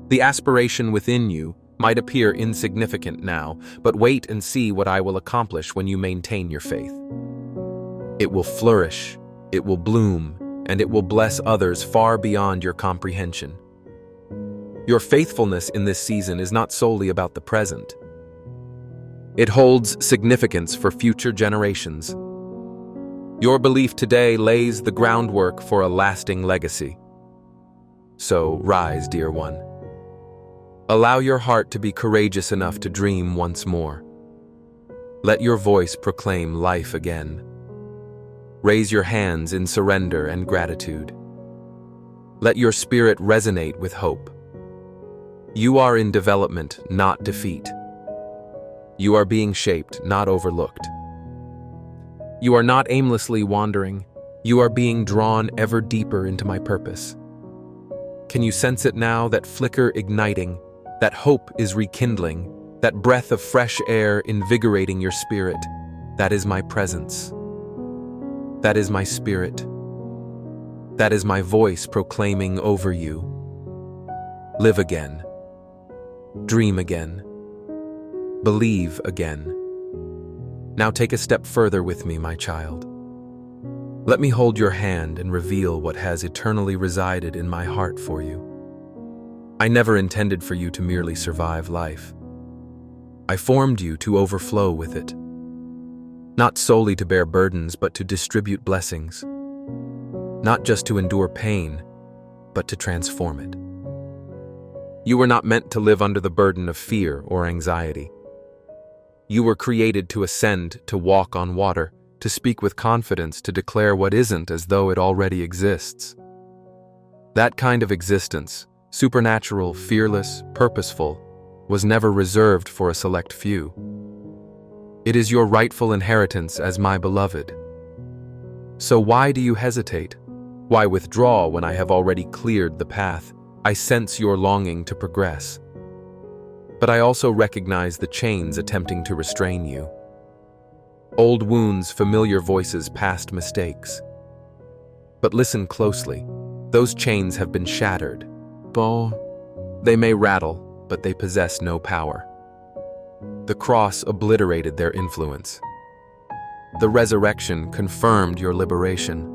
The aspiration within you might appear insignificant now, but wait and see what I will accomplish when you maintain your faith. It will flourish, it will bloom, and it will bless others far beyond your comprehension. Your faithfulness in this season is not solely about the present. It holds significance for future generations. Your belief today lays the groundwork for a lasting legacy. So rise, dear one. Allow your heart to be courageous enough to dream once more. Let your voice proclaim life again. Raise your hands in surrender and gratitude. Let your spirit resonate with hope. You are in development, not defeat. You are being shaped, not overlooked. You are not aimlessly wandering. You are being drawn ever deeper into my purpose. Can you sense it now, that flicker igniting, that hope is rekindling, that breath of fresh air invigorating your spirit? That is my presence. That is my spirit. That is my voice proclaiming over you. Live again. Dream again. Believe again. Now take a step further with me, my child. Let me hold your hand and reveal what has eternally resided in my heart for you. I never intended for you to merely survive life. I formed you to overflow with it. Not solely to bear burdens, but to distribute blessings. Not just to endure pain, but to transform it. You were not meant to live under the burden of fear or anxiety. You were created to ascend, to walk on water, to speak with confidence, to declare what isn't as though it already exists. That kind of existence, supernatural, fearless, purposeful, was never reserved for a select few. It is your rightful inheritance as my beloved. So why do you hesitate? Why withdraw when I have already cleared the path? I sense your longing to progress. But I also recognize the chains attempting to restrain you. Old wounds, familiar voices, past mistakes. But listen closely. Those chains have been shattered. They may rattle, but they possess no power. The cross obliterated their influence. The resurrection confirmed your liberation.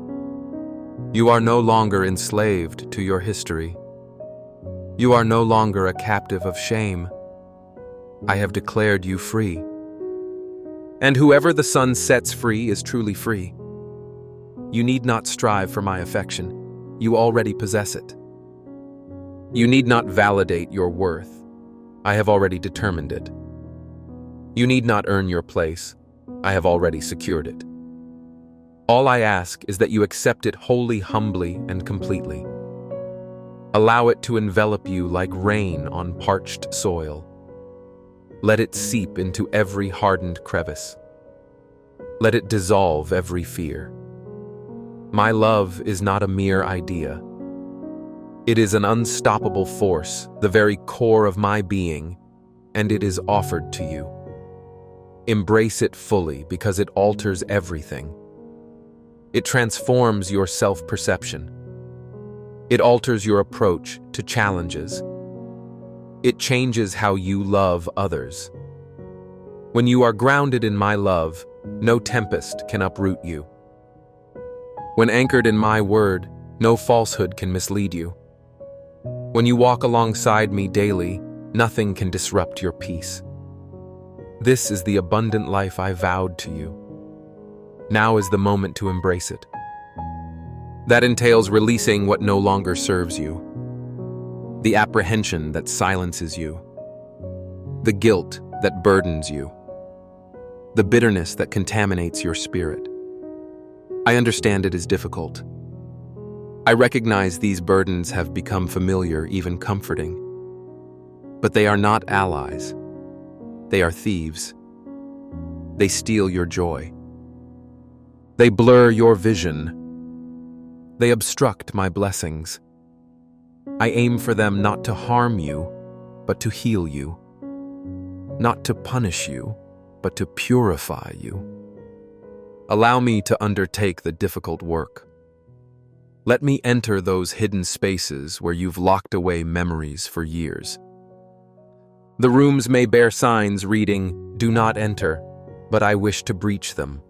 You are no longer enslaved to your history. You are no longer a captive of shame. I have declared you free. And whoever the Son sets free is truly free. You need not strive for my affection. You already possess it. You need not validate your worth. I have already determined it. You need not earn your place. I have already secured it. All I ask is that you accept it wholly, humbly, and completely. Allow it to envelop you like rain on parched soil. Let it seep into every hardened crevice. Let it dissolve every fear. My love is not a mere idea. It is an unstoppable force, the very core of my being, and it is offered to you. Embrace it fully because it alters everything. It transforms your self-perception. It alters your approach to challenges. It changes how you love others. When you are grounded in my love, no tempest can uproot you. When anchored in my word, no falsehood can mislead you. When you walk alongside me daily, nothing can disrupt your peace. This is the abundant life I vowed to you. Now is the moment to embrace it. That entails releasing what no longer serves you. The apprehension that silences you. The guilt that burdens you. The bitterness that contaminates your spirit. I understand it is difficult. I recognize these burdens have become familiar, even comforting. But they are not allies. They are thieves. They steal your joy. They blur your vision. They obstruct my blessings. I aim for them not to harm you, but to heal you. Not to punish you, but to purify you. Allow me to undertake the difficult work. Let me enter those hidden spaces where you've locked away memories for years. The rooms may bear signs reading, "Do not enter," but I wish to breach them.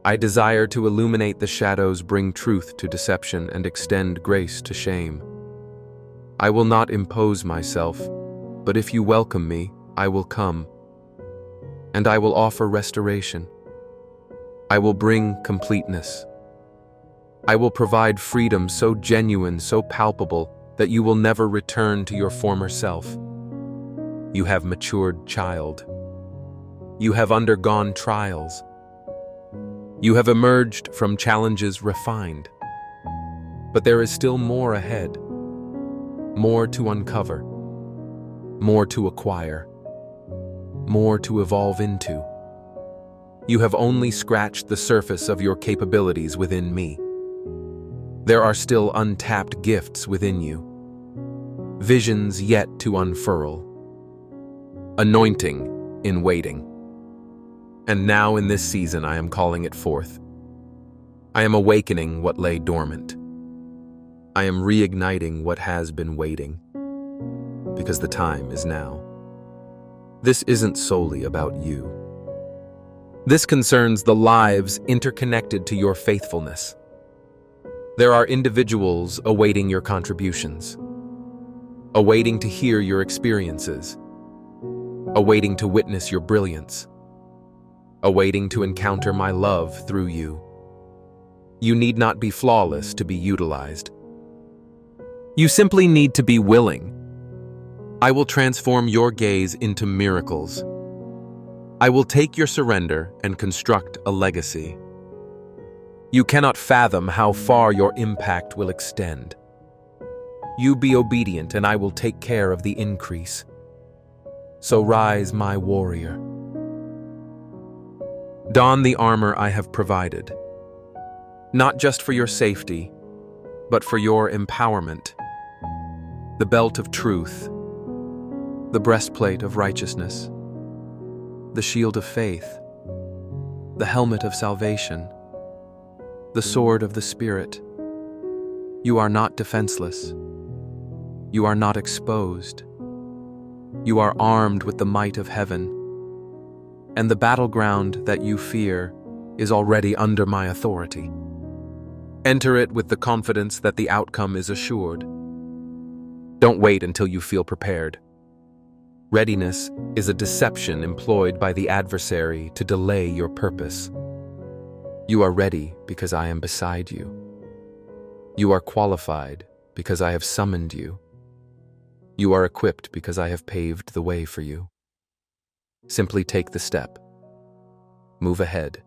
I desire to illuminate the shadows, bring truth to deception, and extend grace to shame. I will not impose myself, but if you welcome me, I will come. And I will offer restoration. I will bring completeness. I will provide freedom so genuine, so palpable, that you will never return to your former self. You have matured, child. You have undergone trials. You have emerged from challenges refined. But there is still more ahead. More to uncover. More to acquire. More to evolve into. You have only scratched the surface of your capabilities within me. There are still untapped gifts within you. Visions yet to unfurl. Anointing in waiting. And now in this season I am calling it forth. I am awakening what lay dormant. I am reigniting what has been waiting. Because the time is now. This isn't solely about you. This concerns the lives interconnected to your faithfulness. There are individuals awaiting your contributions, awaiting to hear your experiences, awaiting to witness your brilliance, awaiting to encounter my love through you. You need not be flawless to be utilized. You simply need to be willing. I will transform your gaze into miracles. I will take your surrender and construct a legacy. You cannot fathom how far your impact will extend. You be obedient and I will take care of the increase. So rise, my warrior. Don the armor I have provided, not just for your safety, but for your empowerment. The belt of truth, the breastplate of righteousness, the shield of faith, the helmet of salvation, the sword of the Spirit. You are not defenseless. You are not exposed. You are armed with the might of heaven. And the battleground that you fear is already under my authority. Enter it with the confidence that the outcome is assured. Don't wait until you feel prepared. Readiness is a deception employed by the adversary to delay your purpose. You are ready because I am beside you. You are qualified because I have summoned you. You are equipped because I have paved the way for you. Simply take the step. Move ahead.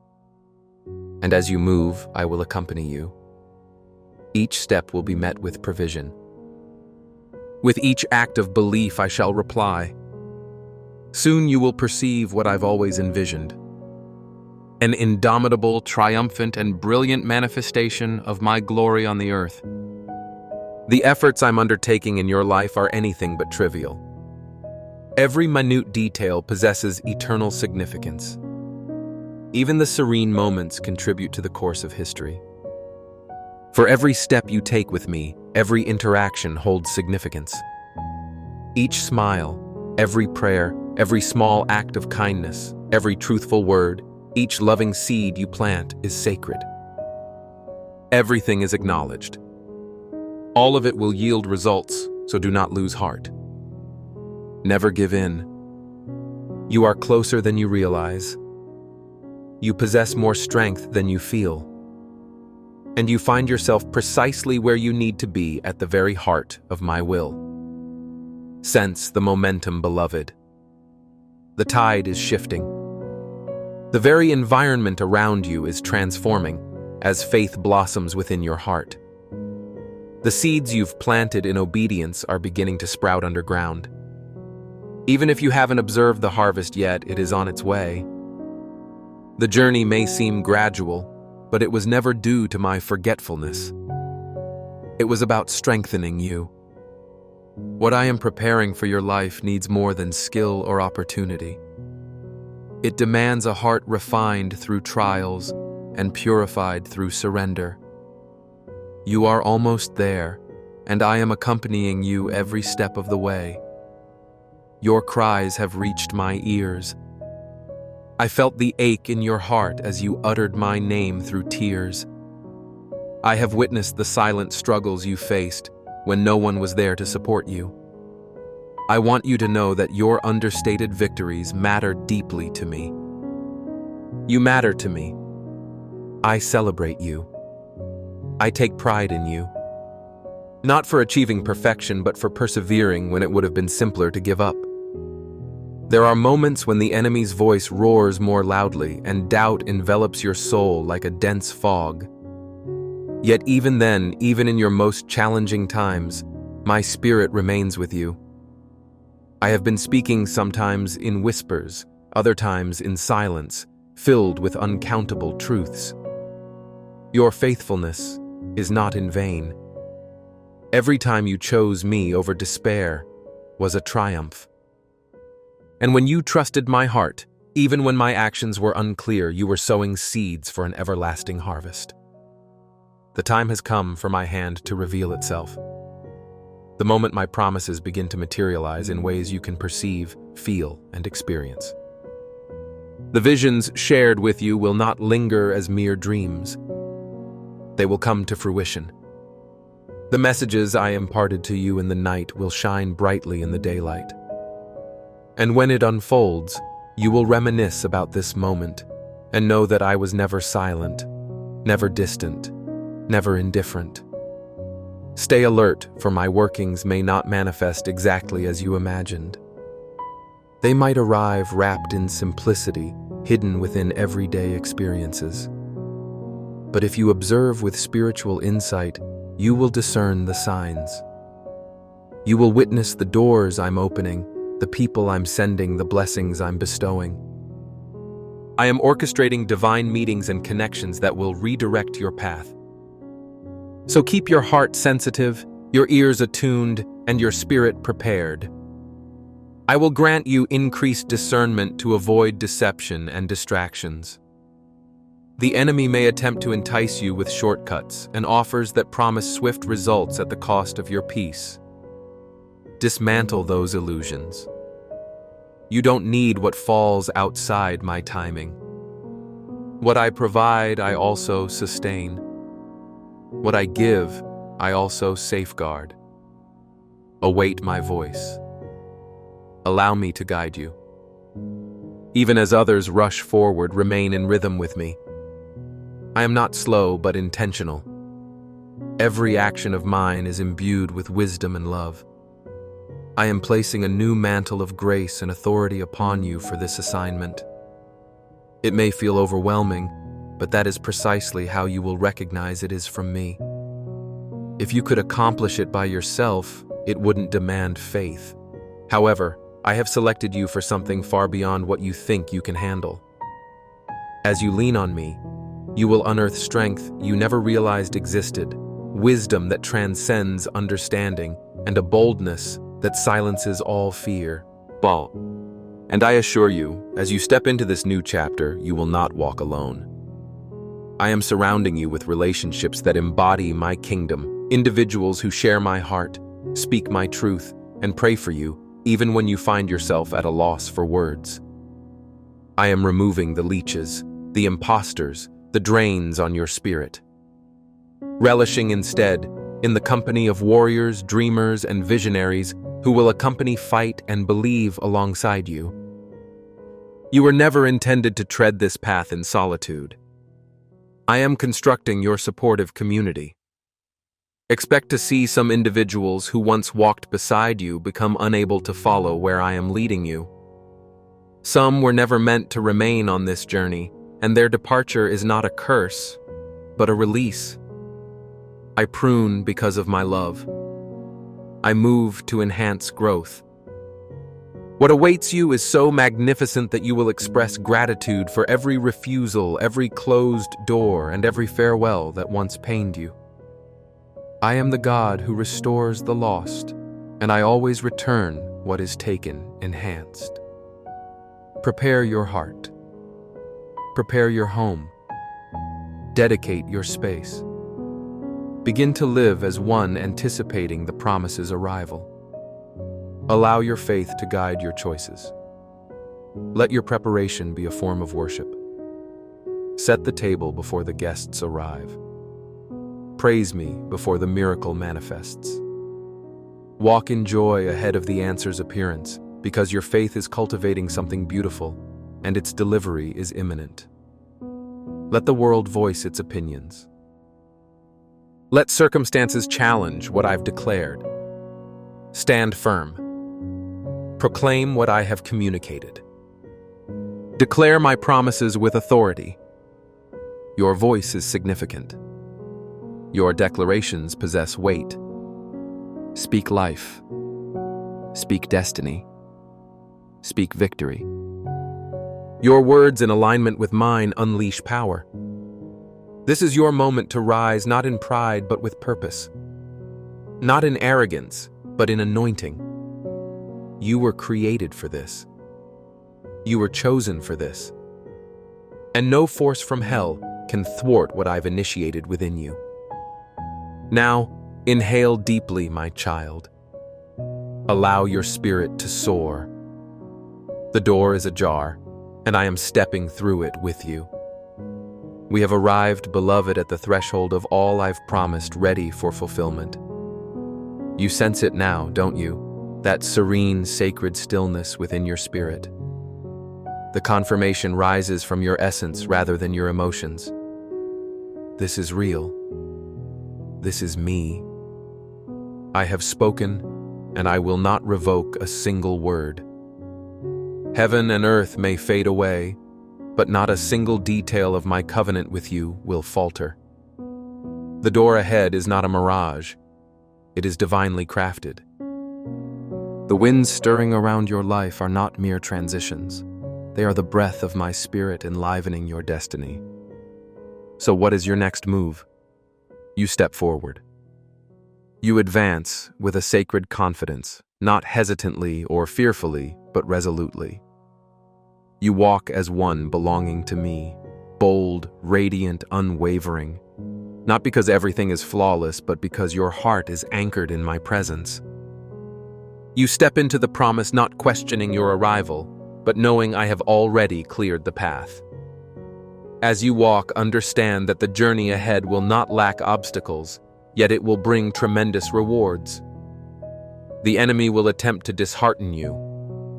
And as you move, I will accompany you. Each step will be met with provision. With each act of belief, I shall reply. Soon you will perceive what I've always envisioned. An indomitable, triumphant, and brilliant manifestation of my glory on the earth. The efforts I'm undertaking in your life are anything but trivial. Every minute detail possesses eternal significance. Even the serene moments contribute to the course of history. For every step you take with me, every interaction holds significance. Each smile, every prayer, every small act of kindness, every truthful word, each loving seed you plant is sacred. Everything is acknowledged. All of it will yield results, so do not lose heart. Never give in. You are closer than you realize. You possess more strength than you feel. And you find yourself precisely where you need to be at the very heart of my will. Sense the momentum, beloved. The tide is shifting. The very environment around you is transforming as faith blossoms within your heart. The seeds you've planted in obedience are beginning to sprout underground. Even if you haven't observed the harvest yet, it is on its way. The journey may seem gradual, but it was never due to my forgetfulness. It was about strengthening you. What I am preparing for your life needs more than skill or opportunity. It demands a heart refined through trials and purified through surrender. You are almost there, and I am accompanying you every step of the way. Your cries have reached my ears. I felt the ache in your heart as you uttered my name through tears. I have witnessed the silent struggles you faced when no one was there to support you. I want you to know that your understated victories matter deeply to me. You matter to me. I celebrate you. I take pride in you. Not for achieving perfection, but for persevering when it would have been simpler to give up. There are moments when the enemy's voice roars more loudly and doubt envelops your soul like a dense fog. Yet even then, even in your most challenging times, my spirit remains with you. I have been speaking sometimes in whispers, other times in silence, filled with uncountable truths. Your faithfulness is not in vain. Every time you chose me over despair was a triumph. And when you trusted my heart, even when my actions were unclear, you were sowing seeds for an everlasting harvest. The time has come for my hand to reveal itself. The moment my promises begin to materialize in ways you can perceive, feel, and experience. The visions shared with you will not linger as mere dreams. They will come to fruition. The messages I imparted to you in the night will shine brightly in the daylight. And when it unfolds, you will reminisce about this moment and know that I was never silent, never distant, never indifferent. Stay alert, for my workings may not manifest exactly as you imagined. They might arrive wrapped in simplicity, hidden within everyday experiences. But if you observe with spiritual insight, you will discern the signs. You will witness the doors I'm opening, the people I'm sending, the blessings I'm bestowing. I am orchestrating divine meetings and connections that will redirect your path. So keep your heart sensitive, your ears attuned, and your spirit prepared. I will grant you increased discernment to avoid deception and distractions. The enemy may attempt to entice you with shortcuts and offers that promise swift results at the cost of your peace. Dismantle those illusions. You don't need what falls outside my timing. What I provide, I also sustain. What I give, I also safeguard. Await my voice. Allow me to guide you. Even as others rush forward, remain in rhythm with me. I am not slow, but intentional. Every action of mine is imbued with wisdom and love. I am placing a new mantle of grace and authority upon you for this assignment. It may feel overwhelming, but that is precisely how you will recognize it is from me. If you could accomplish it by yourself, it wouldn't demand faith. However, I have selected you for something far beyond what you think you can handle. As you lean on me, you will unearth strength you never realized existed, wisdom that transcends understanding, and a boldness that silences all fear. And I assure you, as you step into this new chapter, you will not walk alone. I am surrounding you with relationships that embody my kingdom, individuals who share my heart, speak my truth, and pray for you, even when you find yourself at a loss for words. I am removing the leeches, the imposters, the drains on your spirit, relishing instead in the company of warriors, dreamers, and visionaries who will accompany, fight, and believe alongside you. You were never intended to tread this path in solitude. I am constructing your supportive community. Expect to see some individuals who once walked beside you become unable to follow where I am leading you. Some were never meant to remain on this journey, and their departure is not a curse, but a release. I prune because of my love. I move to enhance growth. What awaits you is so magnificent that you will express gratitude for every refusal, every closed door, and every farewell that once pained you. I am the God who restores the lost, and I always return what is taken enhanced. Prepare your heart. Prepare your home. Dedicate your space. Begin to live as one anticipating the promise's arrival. Allow your faith to guide your choices. Let your preparation be a form of worship. Set the table before the guests arrive. Praise me before the miracle manifests. Walk in joy ahead of the answer's appearance, because your faith is cultivating something beautiful, and its delivery is imminent. Let the world voice its opinions. Let circumstances challenge what I've declared. Stand firm. Proclaim what I have communicated. Declare my promises with authority. Your voice is significant. Your declarations possess weight. Speak life. Speak destiny. Speak victory. Your words in alignment with mine unleash power. This is your moment to rise, not in pride, but with purpose. Not in arrogance, but in anointing. You were created for this. You were chosen for this. And no force from hell can thwart what I've initiated within you. Now, inhale deeply, my child. Allow your spirit to soar. The door is ajar, and I am stepping through it with you. We have arrived, beloved, at the threshold of all I've promised, ready for fulfillment. You sense it now, don't you? That serene, sacred stillness within your spirit. The confirmation rises from your essence rather than your emotions. This is real. This is me. I have spoken, and I will not revoke a single word. Heaven and earth may fade away, but not a single detail of my covenant with you will falter. The door ahead is not a mirage. It is divinely crafted. The winds stirring around your life are not mere transitions. They are the breath of my spirit enlivening your destiny. So what is your next move? You step forward. You advance with a sacred confidence, not hesitantly or fearfully, but resolutely. You walk as one belonging to me, bold, radiant, unwavering, not because everything is flawless, but because your heart is anchored in my presence. You step into the promise not questioning your arrival, but knowing I have already cleared the path. As you walk, understand that the journey ahead will not lack obstacles, yet it will bring tremendous rewards. The enemy will attempt to dishearten you,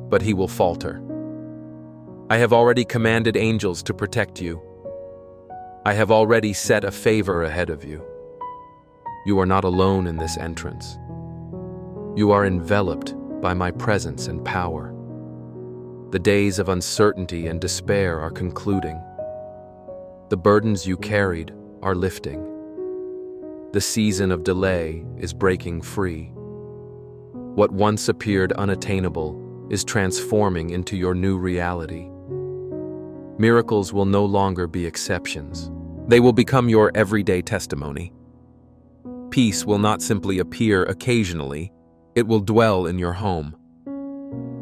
but he will falter. I have already commanded angels to protect you. I have already set a favor ahead of you. You are not alone in this entrance. You are enveloped by my presence and power. The days of uncertainty and despair are concluding. The burdens you carried are lifting. The season of delay is breaking free. What once appeared unattainable is transforming into your new reality. Miracles will no longer be exceptions. They will become your everyday testimony. Peace will not simply appear occasionally, it will dwell in your home.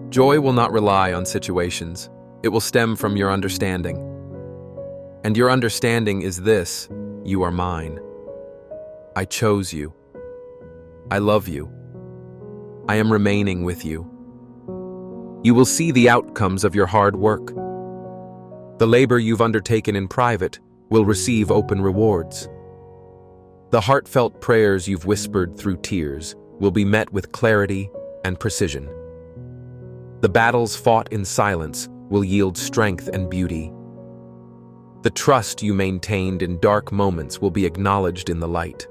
Joy will not rely on situations, it will stem from your understanding. And your understanding is this: you are mine. I chose you. I love you. I am remaining with you. You will see the outcomes of your hard work. The labor you've undertaken in private will receive open rewards. The heartfelt prayers you've whispered through tears will be met with clarity and precision. The battles fought in silence will yield strength and beauty. The trust you maintained in dark moments will be acknowledged in the light.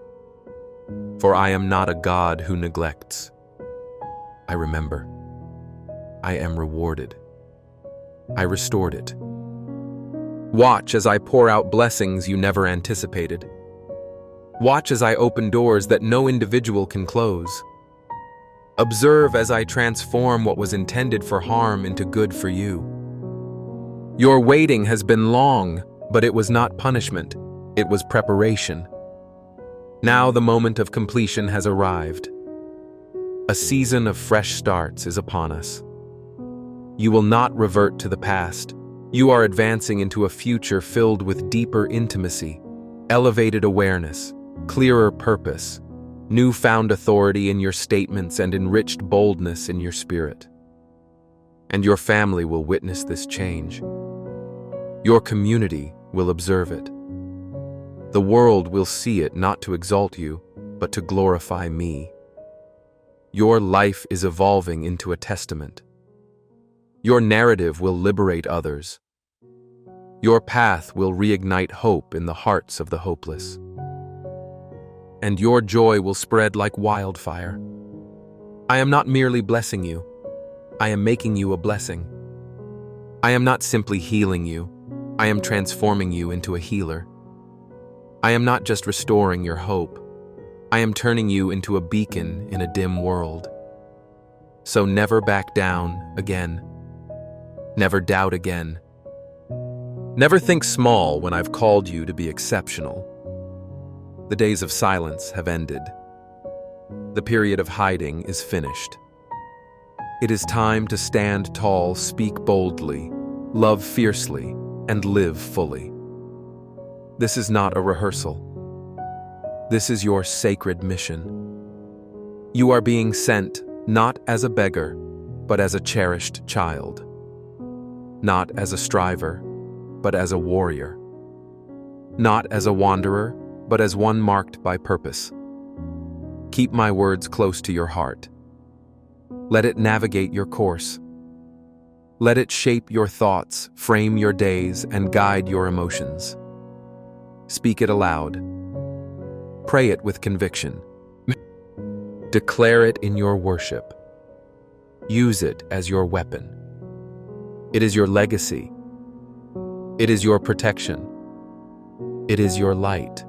For I am not a God who neglects. I remember. I am rewarded. I restored it. Watch as I pour out blessings you never anticipated. Watch as I open doors that no individual can close. Observe as I transform what was intended for harm into good for you. Your waiting has been long, but it was not punishment. It was preparation. Now the moment of completion has arrived. A season of fresh starts is upon us. You will not revert to the past. You are advancing into a future filled with deeper intimacy, elevated awareness, clearer purpose, newfound authority in your statements, and enriched boldness in your spirit. And your family will witness this change. Your community will observe it. The world will see it not to exalt you, but to glorify me. Your life is evolving into a testament. Your narrative will liberate others. Your path will reignite hope in the hearts of the hopeless. And your joy will spread like wildfire. I am not merely blessing you. I am making you a blessing. I am not simply healing you. I am transforming you into a healer. I am not just restoring your hope. I am turning you into a beacon in a dim world. So never back down again. Never doubt again. Never think small when I've called you to be exceptional. The days of silence have ended. The period of hiding is finished. It is time to stand tall, speak boldly, love fiercely, and live fully. This is not a rehearsal. This is your sacred mission. You are being sent not as a beggar, but as a cherished child. Not as a striver, but as a warrior. Not as a wanderer, but as one marked by purpose. Keep my words close to your heart. Let it navigate your course. Let it shape your thoughts, frame your days, and guide your emotions. Speak it aloud. Pray it with conviction. Declare it in your worship. Use it as your weapon. It is your legacy. It is your protection. It is your light.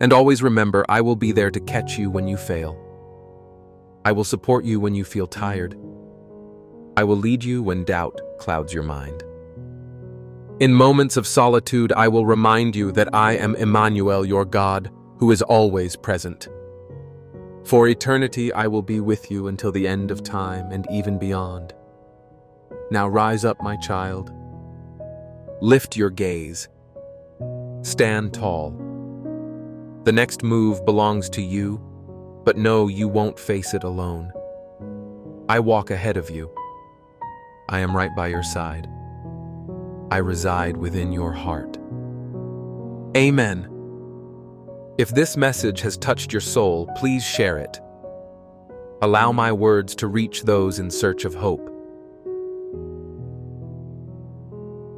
And always remember, I will be there to catch you when you fail. I will support you when you feel tired. I will lead you when doubt clouds your mind. In moments of solitude, I will remind you that I am Emmanuel, your God, who is always present. For eternity, I will be with you until the end of time and even beyond. Now rise up, my child. Lift your gaze. Stand tall. The next move belongs to you, but know you won't face it alone. I walk ahead of you. I am right by your side. I reside within your heart. Amen. If this message has touched your soul, please share it. Allow my words to reach those in search of hope.